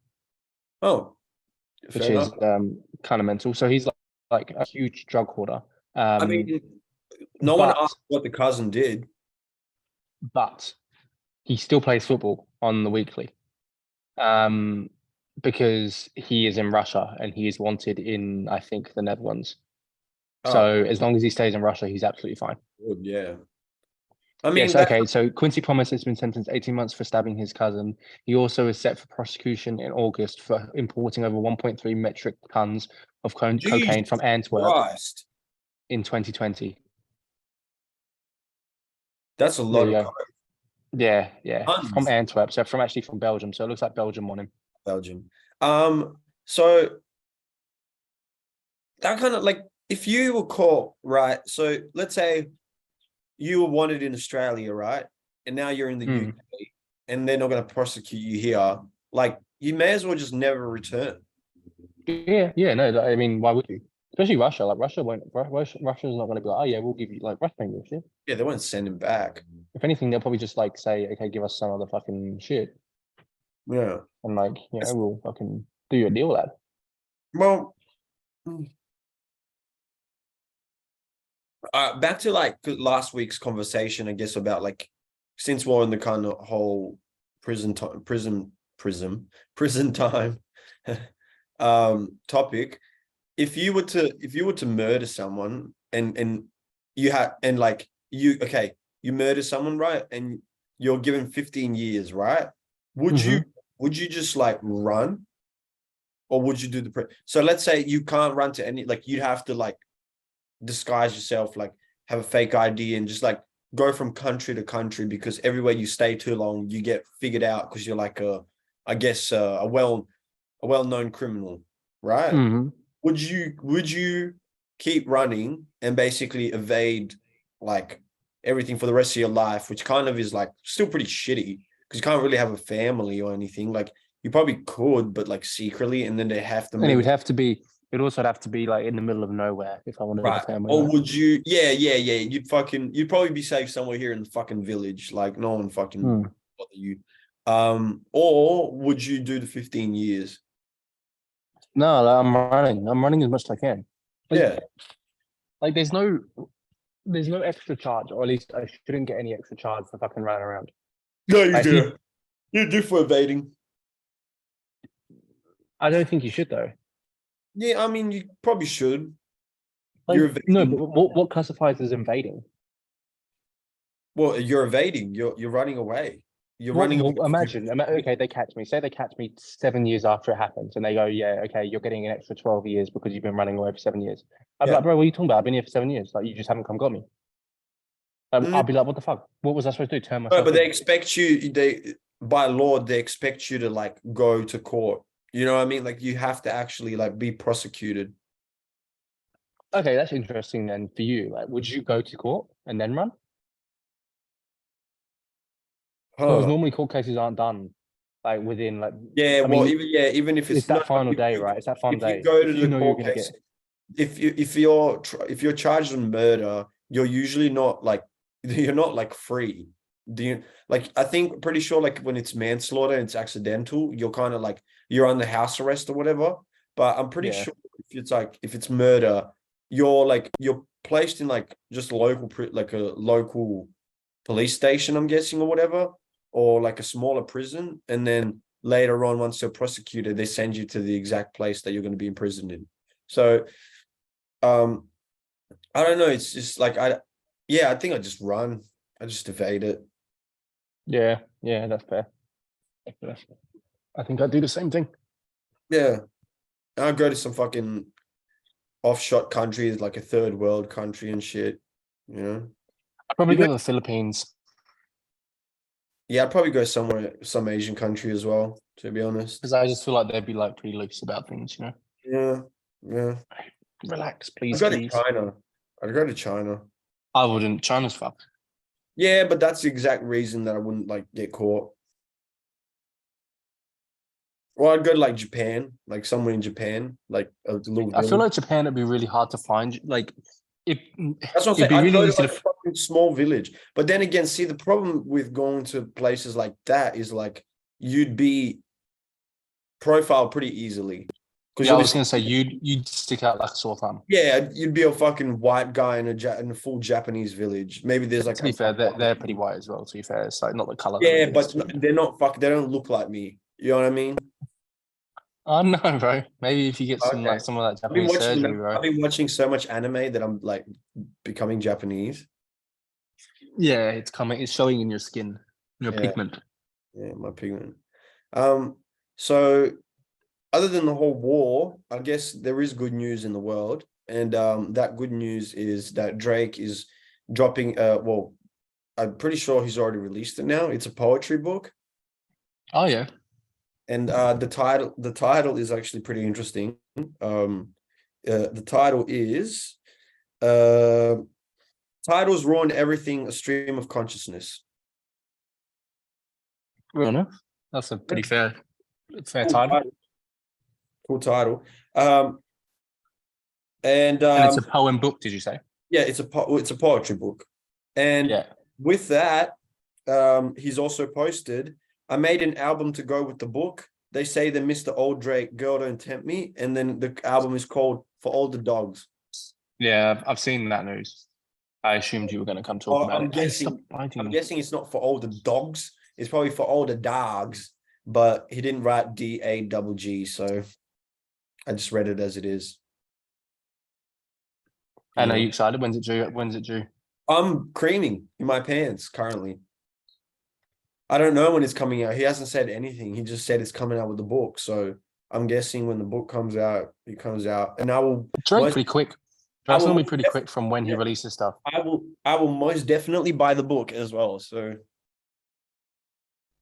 Speaker 1: Oh,
Speaker 2: which
Speaker 1: Fair
Speaker 2: is
Speaker 1: enough.
Speaker 2: kind of mental. So he's like a huge drug hoarder.
Speaker 1: I
Speaker 2: Um,
Speaker 1: mean, no one
Speaker 2: but
Speaker 1: asked what the cousin did.
Speaker 2: but he still plays football on the weekly. Um, because he is in Russia and he is wanted in, I think, the Netherlands.
Speaker 1: Oh,
Speaker 2: So as long as he stays in Russia, he's absolutely fine.
Speaker 1: good, yeah. I mean,
Speaker 2: Yes,
Speaker 1: that
Speaker 2: okay. So Quincy Promes has been sentenced 18 months for stabbing his cousin. He also is set for prosecution in August for importing over 1.3 metric tons of cocaine
Speaker 1: Jesus
Speaker 2: from Antwerp
Speaker 1: Christ,
Speaker 2: in 2020.
Speaker 1: that's a
Speaker 2: There
Speaker 1: lot
Speaker 2: you
Speaker 1: of
Speaker 2: go. Yeah, yeah. From
Speaker 1: tons.
Speaker 2: Antwerp. So from Belgium. So it looks like Belgium won him.
Speaker 1: Belgium. So that kind of like if you were caught, right? So let's say you were wanted in Australia, right? And now you're in the
Speaker 2: Mm.
Speaker 1: UK and they're not going to prosecute you here. Like you may as well just never return.
Speaker 2: Yeah, yeah. No, I mean, why would you? Especially Russia. Like Russia won't. Russia's not going to be like, oh yeah, we'll give you like Russia ain't give a shit.
Speaker 1: Yeah, they won't send him back.
Speaker 2: If anything, they'll probably just like say, okay, give us some other fucking shit,
Speaker 1: Yeah.
Speaker 2: and like we'll fucking do your deal, lad.
Speaker 1: Well, back to like last week's conversation, I guess, about like since we're in the kind of whole prison time topic. If you were to murder someone and you had and like you murder someone, right, and you're given 15 years, right, would you
Speaker 2: Mm-hmm.
Speaker 1: would you just like run, or would you do so let's say you can't run to any, like you'd have to like disguise yourself, like have a fake ID and just like go from country to country, because everywhere you stay too long you get figured out because you're like I guess a well-known criminal, right?
Speaker 2: Mm-hmm.
Speaker 1: Would you keep running and basically evade like everything for the rest of your life, which kind of is like still pretty shitty because you can't really have a family or anything. Like you probably could, but like secretly, and then they have to
Speaker 2: And it
Speaker 1: move.
Speaker 2: would have to be. It'd also have to be like in the middle of nowhere if I wanted a
Speaker 1: Right.
Speaker 2: family,
Speaker 1: Or
Speaker 2: right?
Speaker 1: would you, yeah, yeah, yeah. You'd probably be safe somewhere here in the fucking village. Like no one fucking
Speaker 2: Mm.
Speaker 1: bother you. Or would you do the 15 years?
Speaker 2: No, like, I'm running. I'm running as much as I can. Like,
Speaker 1: Yeah.
Speaker 2: like there's no extra charge, or at least I shouldn't get any extra charge for fucking running around.
Speaker 1: No, you
Speaker 2: Like, if you,
Speaker 1: do. You do for evading.
Speaker 2: I don't think you should though.
Speaker 1: Yeah, I mean you probably should.
Speaker 2: Like,
Speaker 1: You're
Speaker 2: no, but
Speaker 1: evading.
Speaker 2: what classifies as invading?
Speaker 1: Well, you're evading. You're running away. You're
Speaker 2: Well,
Speaker 1: running away.
Speaker 2: imagine, okay, they catch me. Say they catch me 7 years after it happens, and they go, "Yeah, okay, you're getting an extra 12 years because you've been running away for 7 years." I'd be
Speaker 1: Yeah.
Speaker 2: like, "Bro, what are you talking about? I've been here for 7 years. Like, you just haven't come got me."
Speaker 1: Mm,
Speaker 2: I'd be like, "What the fuck? What was I supposed to do? Turn
Speaker 1: no,
Speaker 2: myself
Speaker 1: but they
Speaker 2: in?"
Speaker 1: expect you. They by law they expect you to like go to court. You know what I mean? Like you have to actually like be prosecuted.
Speaker 2: Okay, that's interesting. Then for you, like, would you go to court and then run? Because
Speaker 1: Huh.
Speaker 2: normally court cases aren't done like within like.
Speaker 1: Yeah.
Speaker 2: I
Speaker 1: Well,
Speaker 2: mean,
Speaker 1: even if
Speaker 2: it's
Speaker 1: it's no,
Speaker 2: that final day, right? It's that final
Speaker 1: if you
Speaker 2: day.
Speaker 1: go to
Speaker 2: If you
Speaker 1: the
Speaker 2: know you're
Speaker 1: court
Speaker 2: gonna
Speaker 1: case,
Speaker 2: get.
Speaker 1: if you're charged on murder, you're usually not like you're not like free. Do you like? I think pretty sure like when it's manslaughter and it's accidental, you're kind of like you're under house arrest or whatever. But I'm pretty
Speaker 2: Yeah.
Speaker 1: sure if it's murder, you're placed in like just like a local police station, I'm guessing, or whatever, or like a smaller prison, and then later on, once they're prosecuted, they send you to the exact place that you're going to be imprisoned in. So um, I don't know. It's just like I think I just run. I just evade it.
Speaker 2: Yeah, yeah, that's fair. I think I'd do the same thing.
Speaker 1: Yeah, I'll go to some fucking offshot countries, like a third world country and shit. You know.
Speaker 2: I'd probably
Speaker 1: You know.
Speaker 2: go to the Philippines
Speaker 1: Yeah, I'd probably go somewhere, some Asian country as well. To be honest.
Speaker 2: because I just feel like they'd be like pretty loose about things.
Speaker 1: Yeah, yeah.
Speaker 2: Relax,
Speaker 1: I'd
Speaker 2: please,
Speaker 1: go to
Speaker 2: please.
Speaker 1: China. I'd go to China.
Speaker 2: I wouldn't. China's fucked.
Speaker 1: Yeah, but that's the exact reason that I wouldn't like get caught. Or I'd go to like Japan, like somewhere in Japan, like a little
Speaker 2: I feel
Speaker 1: village.
Speaker 2: like Japan would be really hard to find. Like, it
Speaker 1: That's what I'm
Speaker 2: it'd
Speaker 1: saying.
Speaker 2: be
Speaker 1: I'd
Speaker 2: really
Speaker 1: go to
Speaker 2: easy
Speaker 1: like
Speaker 2: to.
Speaker 1: a fucking small village. But then again, see, the problem with going to places like that is like you'd be profiled pretty easily
Speaker 2: Yeah, I was gonna say you'd stick out like a sore thumb.
Speaker 1: Yeah, you'd be a fucking white guy in a full Japanese village. Maybe there's like
Speaker 2: To be fair, they're pretty white as well. To be fair, it's like not the color.
Speaker 1: yeah, but they're not fuck. They don't look like me. You know what I mean?
Speaker 2: Oh no, bro. Maybe if you get some
Speaker 1: Okay.
Speaker 2: like some of that
Speaker 1: I've been
Speaker 2: Japanese
Speaker 1: watching.
Speaker 2: surgery, bro.
Speaker 1: I've been watching so much anime that I'm like becoming Japanese.
Speaker 2: Yeah, it's coming. It's showing in your skin, your
Speaker 1: Yeah.
Speaker 2: pigment.
Speaker 1: Yeah, my pigment. So other than the whole war, I guess there is good news in the world, and that good news is that Drake is dropping. Well, I'm pretty sure he's already released it now. It's a poetry book,
Speaker 2: Oh yeah.
Speaker 1: and the title is actually pretty interesting. The title is titles ruin everything. A stream of consciousness.
Speaker 2: Real enough. That's a pretty fair
Speaker 1: Cool
Speaker 2: title.
Speaker 1: title. Cool title. And
Speaker 2: it's a poem book, did you say?
Speaker 1: yeah, it's a poetry book, and
Speaker 2: Yeah.
Speaker 1: with that, he's also posted, I made an album to go with the book. They say the Mr. Old Drake, Girl Don't Tempt Me, and then the album is called For All the Dogs.
Speaker 2: Yeah, I've seen that news. I assumed you were going to come talk about
Speaker 1: I'm
Speaker 2: it.
Speaker 1: guessing it's not for all the dogs. It's probably for all the dogs, but he didn't write DAGG, so I just read it as it is.
Speaker 2: And are you excited? When's it due? When's it due?
Speaker 1: I'm creaming in my pants currently. I don't know when it's coming out. He hasn't said anything. He just said it's coming out with the book. So I'm guessing when the book comes out, it comes out. And I will
Speaker 2: Drake's pretty quick. Drake's normally pretty quick from when he releases stuff.
Speaker 1: I will most definitely buy the book as well. So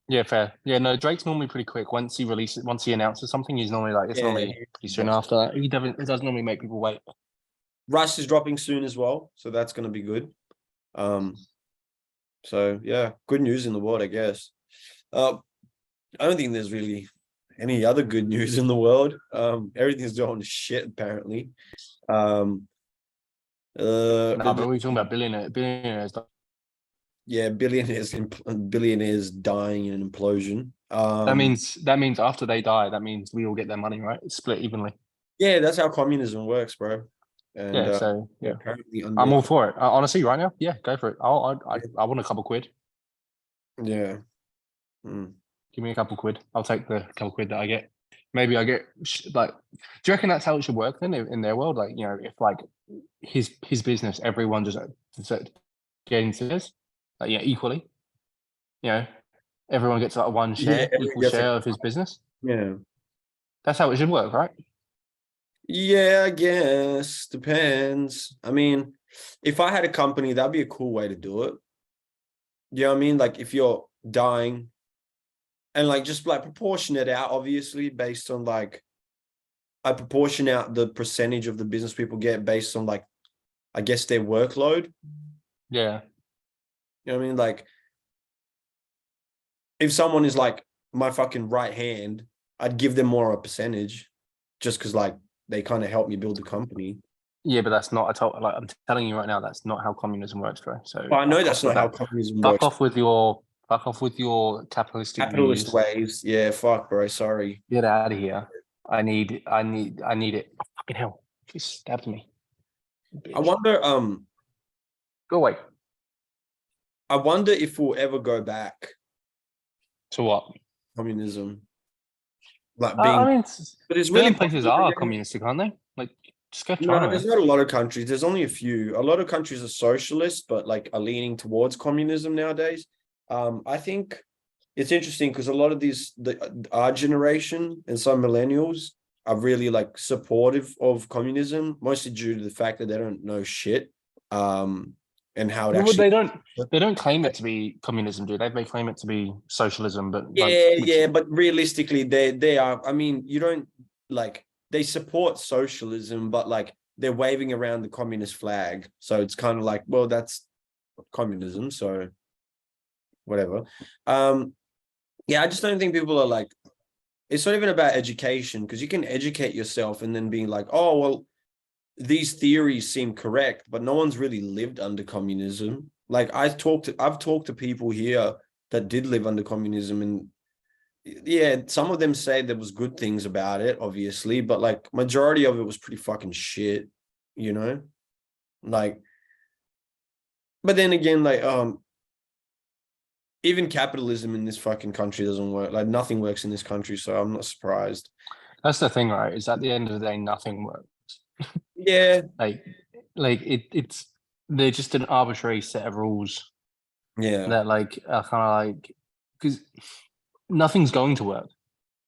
Speaker 2: yeah, fair. Yeah, no, Drake's normally pretty quick. Once he announces something, he's normally like, it's normally pretty soon after that. He doesn't normally make people wait.
Speaker 1: Rush is dropping soon as well. So that's gonna be good. So yeah, good news in the world, I guess. I don't think there's really any other good news in the world. Everything's going to shit apparently.
Speaker 2: But we're talking about billionaires.
Speaker 1: Yeah, billionaires dying in an implosion.
Speaker 2: That means after they die, that means we all get their money, right? It's split evenly.
Speaker 1: Yeah, that's how communism works, bro. And
Speaker 2: yeah, so yeah,
Speaker 1: apparently
Speaker 2: I'm all for it. Honestly, right now, yeah, go for it. I want a couple quid.
Speaker 1: Yeah.
Speaker 2: Give me a couple quid. I'll take the couple quid that I get. Maybe I get like. Do you reckon that's how it should work then in their world? Like, you know, if like his business, everyone just getting to this, like, yeah, equally. You know, everyone gets like one share, equal share of his business.
Speaker 1: Yeah,
Speaker 2: that's how it should work, right?
Speaker 1: Yeah, I guess depends. I mean, if I had a company, that'd be a cool way to do it. You know what I mean? Like if you're dying, and like just like proportion it out, obviously based on like, I proportion out the percentage of the business people get based on like, I guess their workload.
Speaker 2: Yeah.
Speaker 1: You know what I mean? Like if someone is like my fucking right hand, I'd give them more of a percentage just because like they kind of help me build the company.
Speaker 2: Yeah, but that's not like I'm telling you right now, that's not how communism works, bro. So
Speaker 1: I know that's not how communism works.
Speaker 2: Fuck off with your capitalist
Speaker 1: ways. Yeah, fuck, bro. Sorry.
Speaker 2: Get out of here. I need it. Fucking hell. She stabbed me.
Speaker 1: Bitch. I wonder,
Speaker 2: go away.
Speaker 1: I wonder if we'll ever go back
Speaker 2: to what?
Speaker 1: Communism. Like being
Speaker 2: I mean, but it's really places are communistic, aren't they? Like just go China.
Speaker 1: No, there's not a lot of countries. There's only a few. A lot of countries are socialist, but like are leaning towards communism nowadays. I think it's interesting because a lot of our generation and some millennials are really like supportive of communism, mostly due to the fact that they don't know shit. And how it actually
Speaker 2: they don't claim it to be communism, do they? They claim it to be socialism, but
Speaker 1: but realistically they are. I mean, you don't like they support socialism, but like they're waving around the communist flag. So it's kind of like, well, that's communism, so whatever. Yeah, I just don't think people are like, it's not even about education, because you can educate yourself and then being like, oh, well, these theories seem correct, but no one's really lived under communism. Like I've talked to people here that did live under communism, and yeah, some of them say there was good things about it, obviously, but like majority of it was pretty fucking shit, you know? Like, but then again, like even capitalism in this fucking country doesn't work. Like nothing works in this country, so I'm not surprised.
Speaker 2: That's the thing, right? Is at the end of the day, nothing works.
Speaker 1: Yeah,
Speaker 2: Like it's they're just an arbitrary set of rules
Speaker 1: yeah.
Speaker 2: that like are kind of like because nothing's going to work.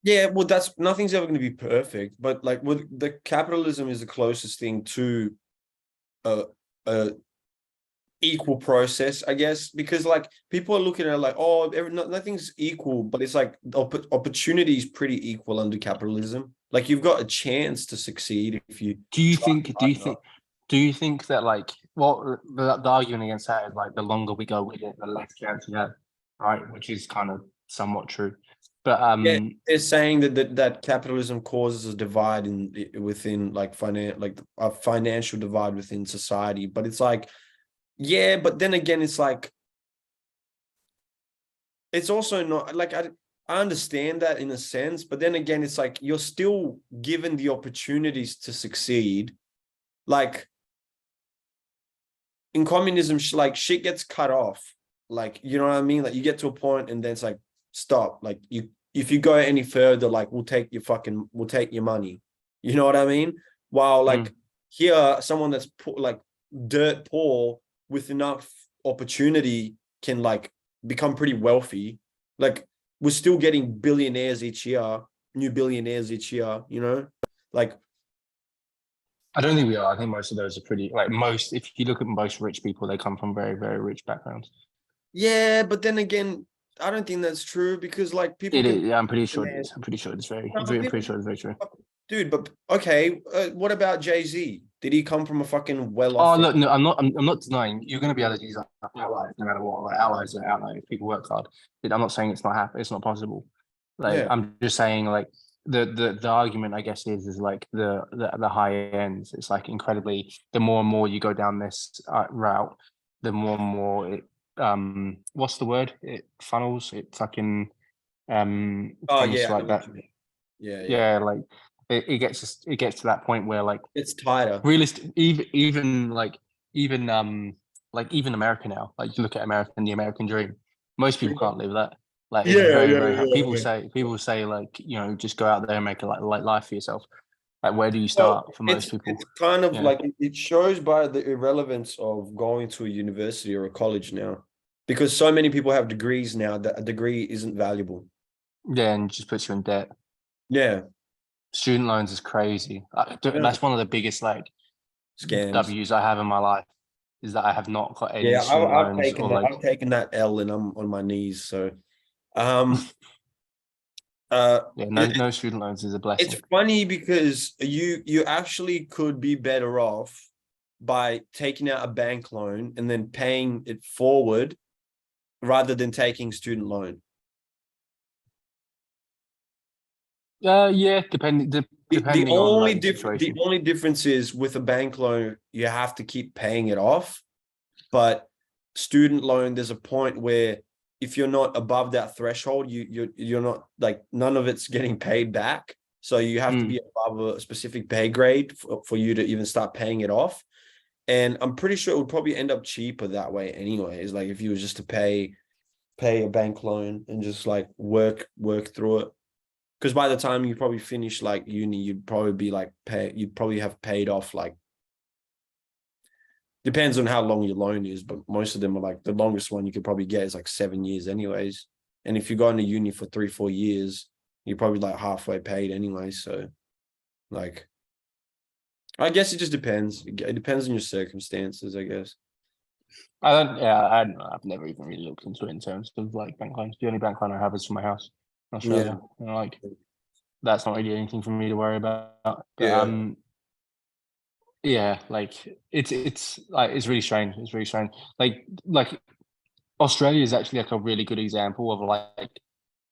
Speaker 1: Yeah, well, that's nothing's ever going to be perfect, but like with the capitalism is the closest thing to a a equal process, I guess, because like people are looking at it like, oh, nothing's equal, but it's like opportunity is pretty equal under capitalism. Like you've got a chance to succeed if you
Speaker 2: Do you
Speaker 1: try
Speaker 2: think? Do
Speaker 1: hard
Speaker 2: you
Speaker 1: enough.
Speaker 2: think? Do you think that like what the argument against that is like the longer we go with it, the less chance you have, right? Which is kind of somewhat true. But
Speaker 1: Yeah, they're saying that capitalism causes a divide within like like a financial divide within society, but it's like, yeah, but then again, it's like it's also not like I understand that in a sense, but then again, it's like you're still given the opportunities to succeed. Like in communism, like shit gets cut off. Like, you know what I mean? Like you get to a point and then it's like, stop. Like if you go any further, like we'll take your money. You know what I mean? While like here, someone that's like dirt poor with enough opportunity can like become pretty wealthy. Like we're still getting billionaires each year, new billionaires each year, you know? Like,
Speaker 2: I don't think we are. I think most of those are pretty like most. If you look at most rich people, they come from very very rich backgrounds.
Speaker 1: yeah, but then again, I don't think that's true because like people
Speaker 2: It
Speaker 1: can
Speaker 2: is. Yeah, I'm pretty sure it is. I'm pretty sure it's very.
Speaker 1: no,
Speaker 2: I'm pretty
Speaker 1: people
Speaker 2: sure it's very true.
Speaker 1: dude, but okay, what about Jay-Z? Did he come from a fucking well-off
Speaker 2: Oh
Speaker 1: family?
Speaker 2: look, no, I'm not. I'm not denying you're going to be able to use allies no matter what. Like allies are allies. If people work hard. I'm not saying it's not happen. It's not possible. Like
Speaker 1: Yeah.
Speaker 2: I'm just saying like the argument I guess is like the high ends. It's like incredibly. The more and more you go down this route, the more and more it what's the word? It funnels. It fucking
Speaker 1: Oh
Speaker 2: funnels
Speaker 1: yeah, I know
Speaker 2: like
Speaker 1: what
Speaker 2: that.
Speaker 1: you mean. Yeah, yeah.
Speaker 2: Yeah, like it gets to that point where like
Speaker 1: It's tighter.
Speaker 2: realistic even America now, like you look at America and the American dream, most people can't live that. Like it's
Speaker 1: Yeah,
Speaker 2: very
Speaker 1: yeah,
Speaker 2: very hard.
Speaker 1: yeah, yeah.
Speaker 2: People say like just go out there and make a like life for yourself. Like where do you
Speaker 1: Well,
Speaker 2: start for most
Speaker 1: it's
Speaker 2: people?
Speaker 1: kind of
Speaker 2: Yeah,
Speaker 1: like it shows by the irrelevance of going to a university or a college now, because so many people have degrees now that a degree isn't valuable.
Speaker 2: yeah, and it just puts you in debt.
Speaker 1: Yeah,
Speaker 2: Student loans is crazy.
Speaker 1: I know.
Speaker 2: That's one of the biggest like
Speaker 1: Scams.
Speaker 2: W's I have in my life is that I have not got any
Speaker 1: Yeah,
Speaker 2: student
Speaker 1: I've
Speaker 2: loans
Speaker 1: taken
Speaker 2: or
Speaker 1: that.
Speaker 2: like
Speaker 1: I've taken that L, and I'm on my knees. So, um, uh,
Speaker 2: yeah,
Speaker 1: it,
Speaker 2: no student loans is a
Speaker 1: it's
Speaker 2: blessing.
Speaker 1: funny because you actually could be better off by taking out a bank loan and then paying it forward rather than taking student loan.
Speaker 2: Yeah, depending on like the
Speaker 1: The
Speaker 2: situation.
Speaker 1: only difference is with a bank loan you have to keep paying it off, but student loan there's a point where if you're not above that threshold you're not like none of it's getting paid back, so you have to be above a specific pay grade for you to even start paying it off. And I'm pretty sure it would probably end up cheaper that way anyways, like if you was just to pay a bank loan and just like work through it, because by the time you probably finish like uni you'd probably be like you'd probably have paid off like, depends on how long your loan is, but most of them are like the longest one you could probably get is like 7 years anyways. And if you're going to uni for 3-4 years, you're probably like halfway paid anyway. So like I guess it just depends. It depends on your circumstances, I guess.
Speaker 2: I don't. Yeah, I've never even really looked into it in terms of like bank loans. The only bank loan I have is for my house in
Speaker 1: Yeah.
Speaker 2: Australia. And, like that's not really anything for me to worry about. But
Speaker 1: Yeah.
Speaker 2: yeah, like it's like it's really strange. It's really strange. Like Australia is actually like a really good example of like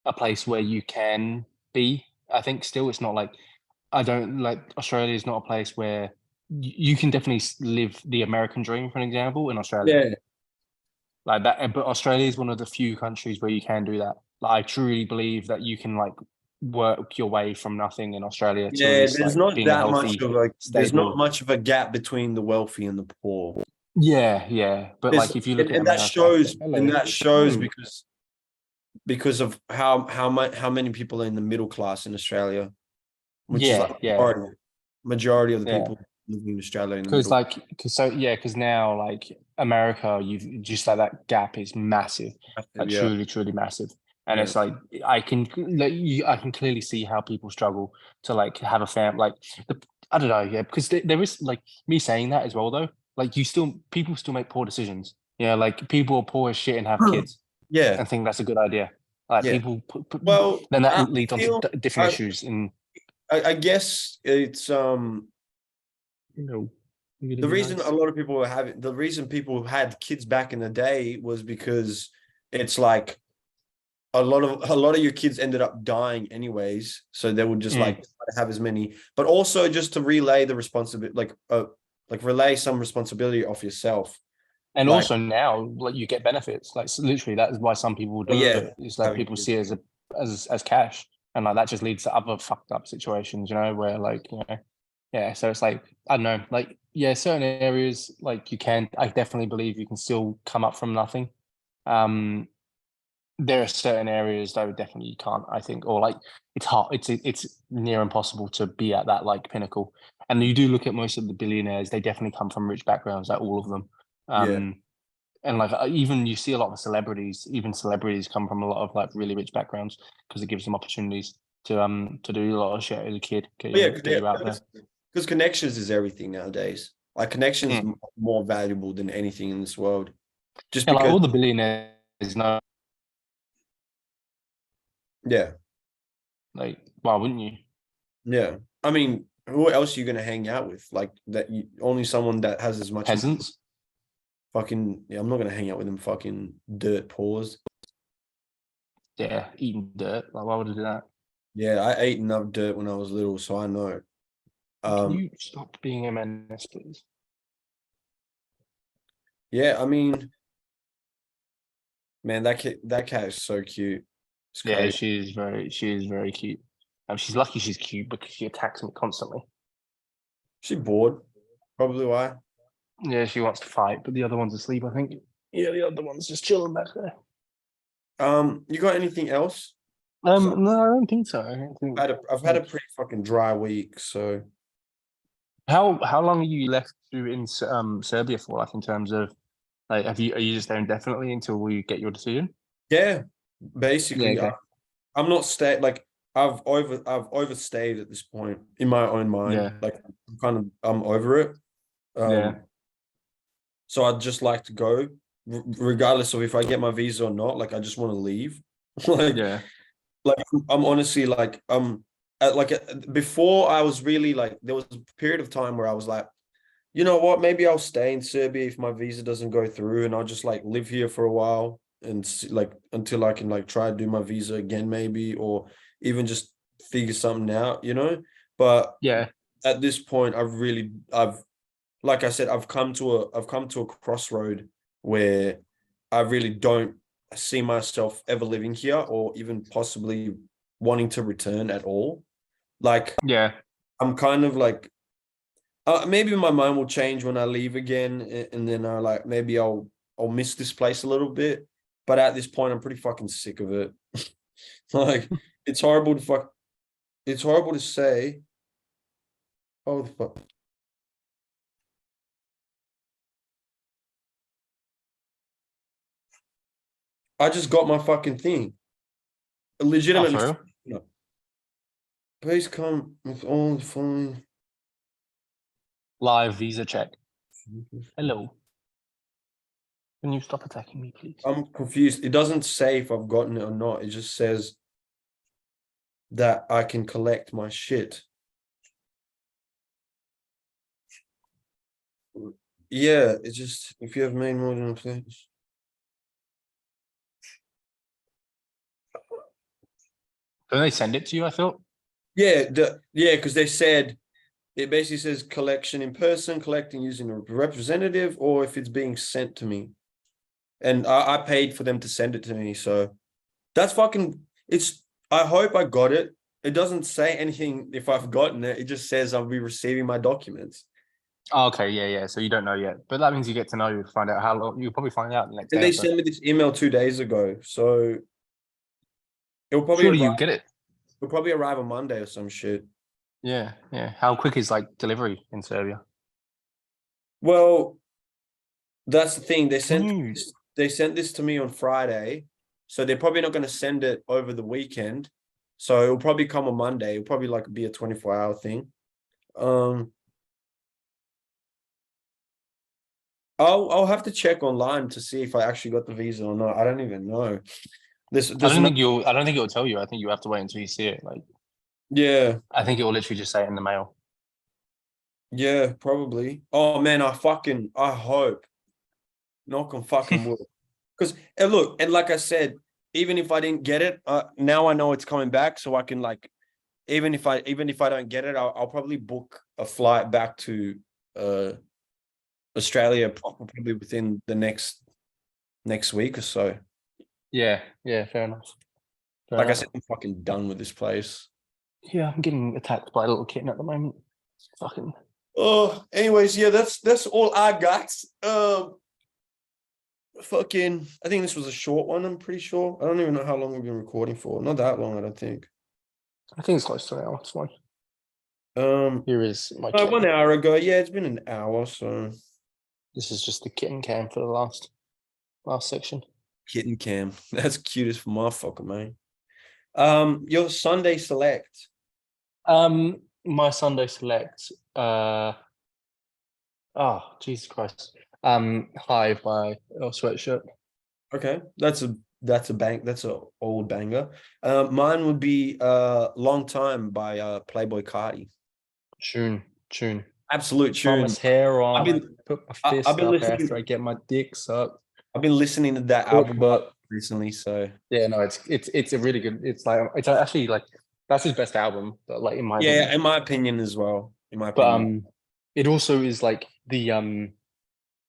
Speaker 2: a place where you can be. I think still it's not like I don't like Australia is not a place where you can definitely live the American dream, for an example, in Australia.
Speaker 1: Yeah.
Speaker 2: Like that, but Australia is one of the few countries where you can do that. Like, I truly believe that you can like work your way from nothing in Australia to at
Speaker 1: Yeah,
Speaker 2: least
Speaker 1: there's
Speaker 2: like
Speaker 1: not
Speaker 2: being a
Speaker 1: that much
Speaker 2: healthy,
Speaker 1: of a there's not
Speaker 2: stable.
Speaker 1: much of a gap between the wealthy and the poor.
Speaker 2: Yeah. But
Speaker 1: There's
Speaker 2: like if you look at
Speaker 1: and that
Speaker 2: America,
Speaker 1: shows
Speaker 2: hello.
Speaker 1: because of how many people are in the middle class in Australia, which is like
Speaker 2: Yeah.
Speaker 1: majority of the
Speaker 2: Yeah.
Speaker 1: people living in Australia in the
Speaker 2: Because
Speaker 1: middle.
Speaker 2: like, because now like America, you've just like that gap is massive, like
Speaker 1: Yeah,
Speaker 2: truly massive. And
Speaker 1: yeah.
Speaker 2: it's like I can clearly see how people struggle to like have a fam like I don't know, yeah, because there is like me saying that as well though. Like people still make poor decisions. Yeah, like people are poor as shit and have kids
Speaker 1: Yeah,
Speaker 2: and think that's a good idea. Like
Speaker 1: yeah.
Speaker 2: people
Speaker 1: Well,
Speaker 2: then that
Speaker 1: I
Speaker 2: leads on to
Speaker 1: feel
Speaker 2: different issues in
Speaker 1: I guess it's
Speaker 2: you're gonna
Speaker 1: the
Speaker 2: be
Speaker 1: reason a
Speaker 2: nice.
Speaker 1: lot of people were having the reason people had kids back in the day was because it's like a lot of your kids ended up dying anyways, so they would just like
Speaker 2: Mm.
Speaker 1: try to have as many, but also just to relay the responsibility, like relay some responsibility off yourself.
Speaker 2: And
Speaker 1: Like,
Speaker 2: also now, like you get benefits. Like literally, that is why some people do
Speaker 1: yeah,
Speaker 2: it. Is that
Speaker 1: having
Speaker 2: people
Speaker 1: kids.
Speaker 2: see it as cash, and like that just leads to other fucked up situations. You know, where like yeah. So it's like I don't know, like yeah, certain areas like you can. I definitely believe you can still come up from nothing. Um, there are certain areas though definitely you can't. I think, or like it's hard. It's near impossible to be at that like pinnacle. And you do look at most of the billionaires; they definitely come from rich backgrounds, like all of them.
Speaker 1: Yeah,
Speaker 2: And like even you see a lot of celebrities, even celebrities come from a lot of like really rich backgrounds because it gives them opportunities to do a lot of shit as a kid,
Speaker 1: but yeah,
Speaker 2: get you out there.
Speaker 1: because connections is everything nowadays. Like connections
Speaker 2: Mm.
Speaker 1: more valuable than anything in this world. Just
Speaker 2: Yeah, like
Speaker 1: because,
Speaker 2: all the billionaires know,
Speaker 1: yeah,
Speaker 2: like why wouldn't you?
Speaker 1: yeah. I mean, who else are you gonna hang out with? Like that, only someone that has as much money.
Speaker 2: Peasants?
Speaker 1: Fucking, yeah, I'm not gonna hang out with them. Fucking dirt paws.
Speaker 2: Yeah, eating dirt. Like why would I do that?
Speaker 1: Yeah, I ate enough dirt when I was little, so I know.
Speaker 2: Can
Speaker 1: Um,
Speaker 2: you stop being a menace, please?
Speaker 1: yeah, I mean, man, that cat is so cute. It's
Speaker 2: Yeah,
Speaker 1: crazy.
Speaker 2: she is very cute. She's lucky she's cute because she attacks me constantly.
Speaker 1: She bored, probably why.
Speaker 2: Yeah, she wants to fight, but the other one's asleep, I think. Yeah, the other one's just chilling back there.
Speaker 1: You got anything else? So
Speaker 2: No, I don't think so. I don't think
Speaker 1: I've had a
Speaker 2: like
Speaker 1: pretty fucking dry week, so
Speaker 2: how long are you left to in Serbia for? Like in terms of like, are you just there indefinitely until we get your decision?
Speaker 1: yeah,
Speaker 2: Yeah.
Speaker 1: basically,
Speaker 2: Okay.
Speaker 1: I'm not stay like I've overstayed at this point in my own mind.
Speaker 2: Yeah.
Speaker 1: Like I'm over it.
Speaker 2: Yeah.
Speaker 1: Um, so I'd just like to go, regardless of if I get my visa or not. Like I just want to leave. like
Speaker 2: Yeah.
Speaker 1: like I'm honestly like before I was really like there was a period of time where I was like, you know what, maybe I'll stay in Serbia if my visa doesn't go through, and I'll just like live here for a while and see, like until I can like try to do my visa again, maybe, or even just figure something out, you know. But
Speaker 2: Yeah.
Speaker 1: at this point, I've like I said, I've come to a crossroad where I really don't see myself ever living here or even possibly wanting to return at all. Like
Speaker 2: Yeah.
Speaker 1: I'm kind of like maybe my mind will change when I leave again, and then I like maybe I'll miss this place a little bit. But at this point, I'm pretty fucking sick of it. Like it's horrible to fuck. It's horrible to say. Oh the fuck! I just got my fucking thing.
Speaker 2: Oh,
Speaker 1: Legitimately,
Speaker 2: for real?
Speaker 1: no. Please come with all fine.
Speaker 2: Live visa check. Hello. Can you stop attacking me, please?
Speaker 1: I'm confused. It doesn't say if I've gotten it or not. It just says that I can collect my shit. Yeah, it's just if you have made more than a place.
Speaker 2: Can they send it to you? I thought.
Speaker 1: Yeah, because they said it basically says collection in person, collecting using a representative, or if it's being sent to me. And I paid for them to send it to me, so That's fucking. It's. I hope I got it. It doesn't say anything if I've gotten it. It just says I'll be receiving my documents.
Speaker 2: Oh, okay, yeah. So you don't know yet, but that means you get to know. Find out how long. You'll probably find out the next
Speaker 1: And
Speaker 2: day
Speaker 1: they
Speaker 2: or so.
Speaker 1: sent me this email 2 days ago, so it'll probably
Speaker 2: Surely you
Speaker 1: arrive.
Speaker 2: get it.
Speaker 1: It'll probably arrive on Monday or some shit.
Speaker 2: Yeah. How quick is like delivery in Serbia?
Speaker 1: Well, that's the thing.
Speaker 2: Can
Speaker 1: They sent this to me on Friday, so they're probably not going to send it over the weekend. So it'll probably come on Monday. It'll probably like be a 24-hour thing. I'll have to check online to see if I actually got the visa or not. I don't even know.
Speaker 2: I don't think it'll tell you. I think you have to wait until you see it. Like,
Speaker 1: Yeah,
Speaker 2: I think it will literally just say it in the mail.
Speaker 1: yeah, probably. Oh man, I hope. Knock on fucking wood. Because look, and like I said, even if I didn't get it, now I know it's coming back, so I can like, even if I don't get it, I'll probably book a flight back to Australia probably within the next week or so.
Speaker 2: Yeah, fair enough.
Speaker 1: Like I said, I'm fucking done with this place.
Speaker 2: Yeah, I'm getting attacked by a little kitten at the moment. Fucking.
Speaker 1: Oh, anyways, yeah, that's all I got. Fucking, I think this was a short one. I'm pretty sure. I don't even know how long we've been recording for. Not that long, I don't think.
Speaker 2: I think it's close to an hour. It's fine. Here is my
Speaker 1: No,
Speaker 2: kitten.
Speaker 1: 1 hour ago. Yeah, it's been an hour. So
Speaker 2: This is just the kitten cam for the last section.
Speaker 1: kitten cam. That's cute as motherfucker, man. Your Sunday select.
Speaker 2: My Sunday select. Jesus Christ. Hive by Sweatshirt.
Speaker 1: Okay, that's a old banger. Mine would be Long Time by Playboy Carti.
Speaker 2: Tune.
Speaker 1: Absolute
Speaker 2: Put
Speaker 1: tune.
Speaker 2: my hair on. Put my fist
Speaker 1: I've been
Speaker 2: up
Speaker 1: listening.
Speaker 2: after I get my dick sucked.
Speaker 1: I've been listening to that album recently, so
Speaker 2: yeah, no, it's a really good. It's like it's actually like that's his best album, but like in my opinion.
Speaker 1: in my opinion as well. In my
Speaker 2: But
Speaker 1: opinion,
Speaker 2: it also is like the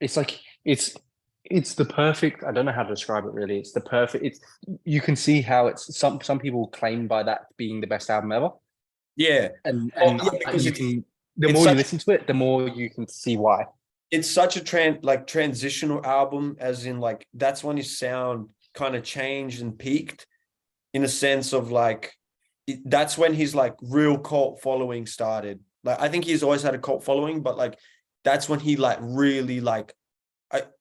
Speaker 2: it's like it's the perfect. I don't know how to describe it really. It's the perfect. It's you can see how it's some people claim by that being the best album ever.
Speaker 1: yeah,
Speaker 2: And
Speaker 1: because
Speaker 2: you can the
Speaker 1: it's
Speaker 2: more you
Speaker 1: such,
Speaker 2: listen to it, the more you can see why.
Speaker 1: it's such a transitional album, as in like that's when his sound kind of changed and peaked, in a sense of like that's when his like real cult following started. Like I think he's always had a cult following, but like that's when he like really like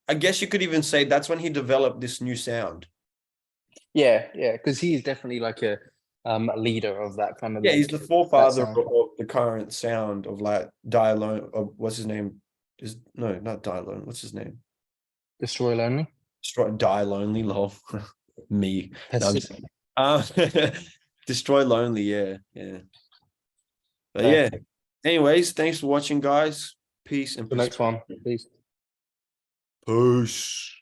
Speaker 1: I guess you could even say that's when he developed this new sound.
Speaker 2: Yeah, because he is definitely like a leader of that kind of
Speaker 1: Yeah,
Speaker 2: like
Speaker 1: he's the forefather of the current sound of like Die Alone. What's his name? No, not Die Alone. What's his name?
Speaker 2: Destroy Lonely.
Speaker 1: Die Lonely. Lol. Me.
Speaker 2: That's
Speaker 1: No,
Speaker 2: it.
Speaker 1: Destroy Lonely. Yeah. But
Speaker 2: Okay.
Speaker 1: yeah. Anyways, thanks for watching, guys. Peace and
Speaker 2: The next one, please.
Speaker 1: peace.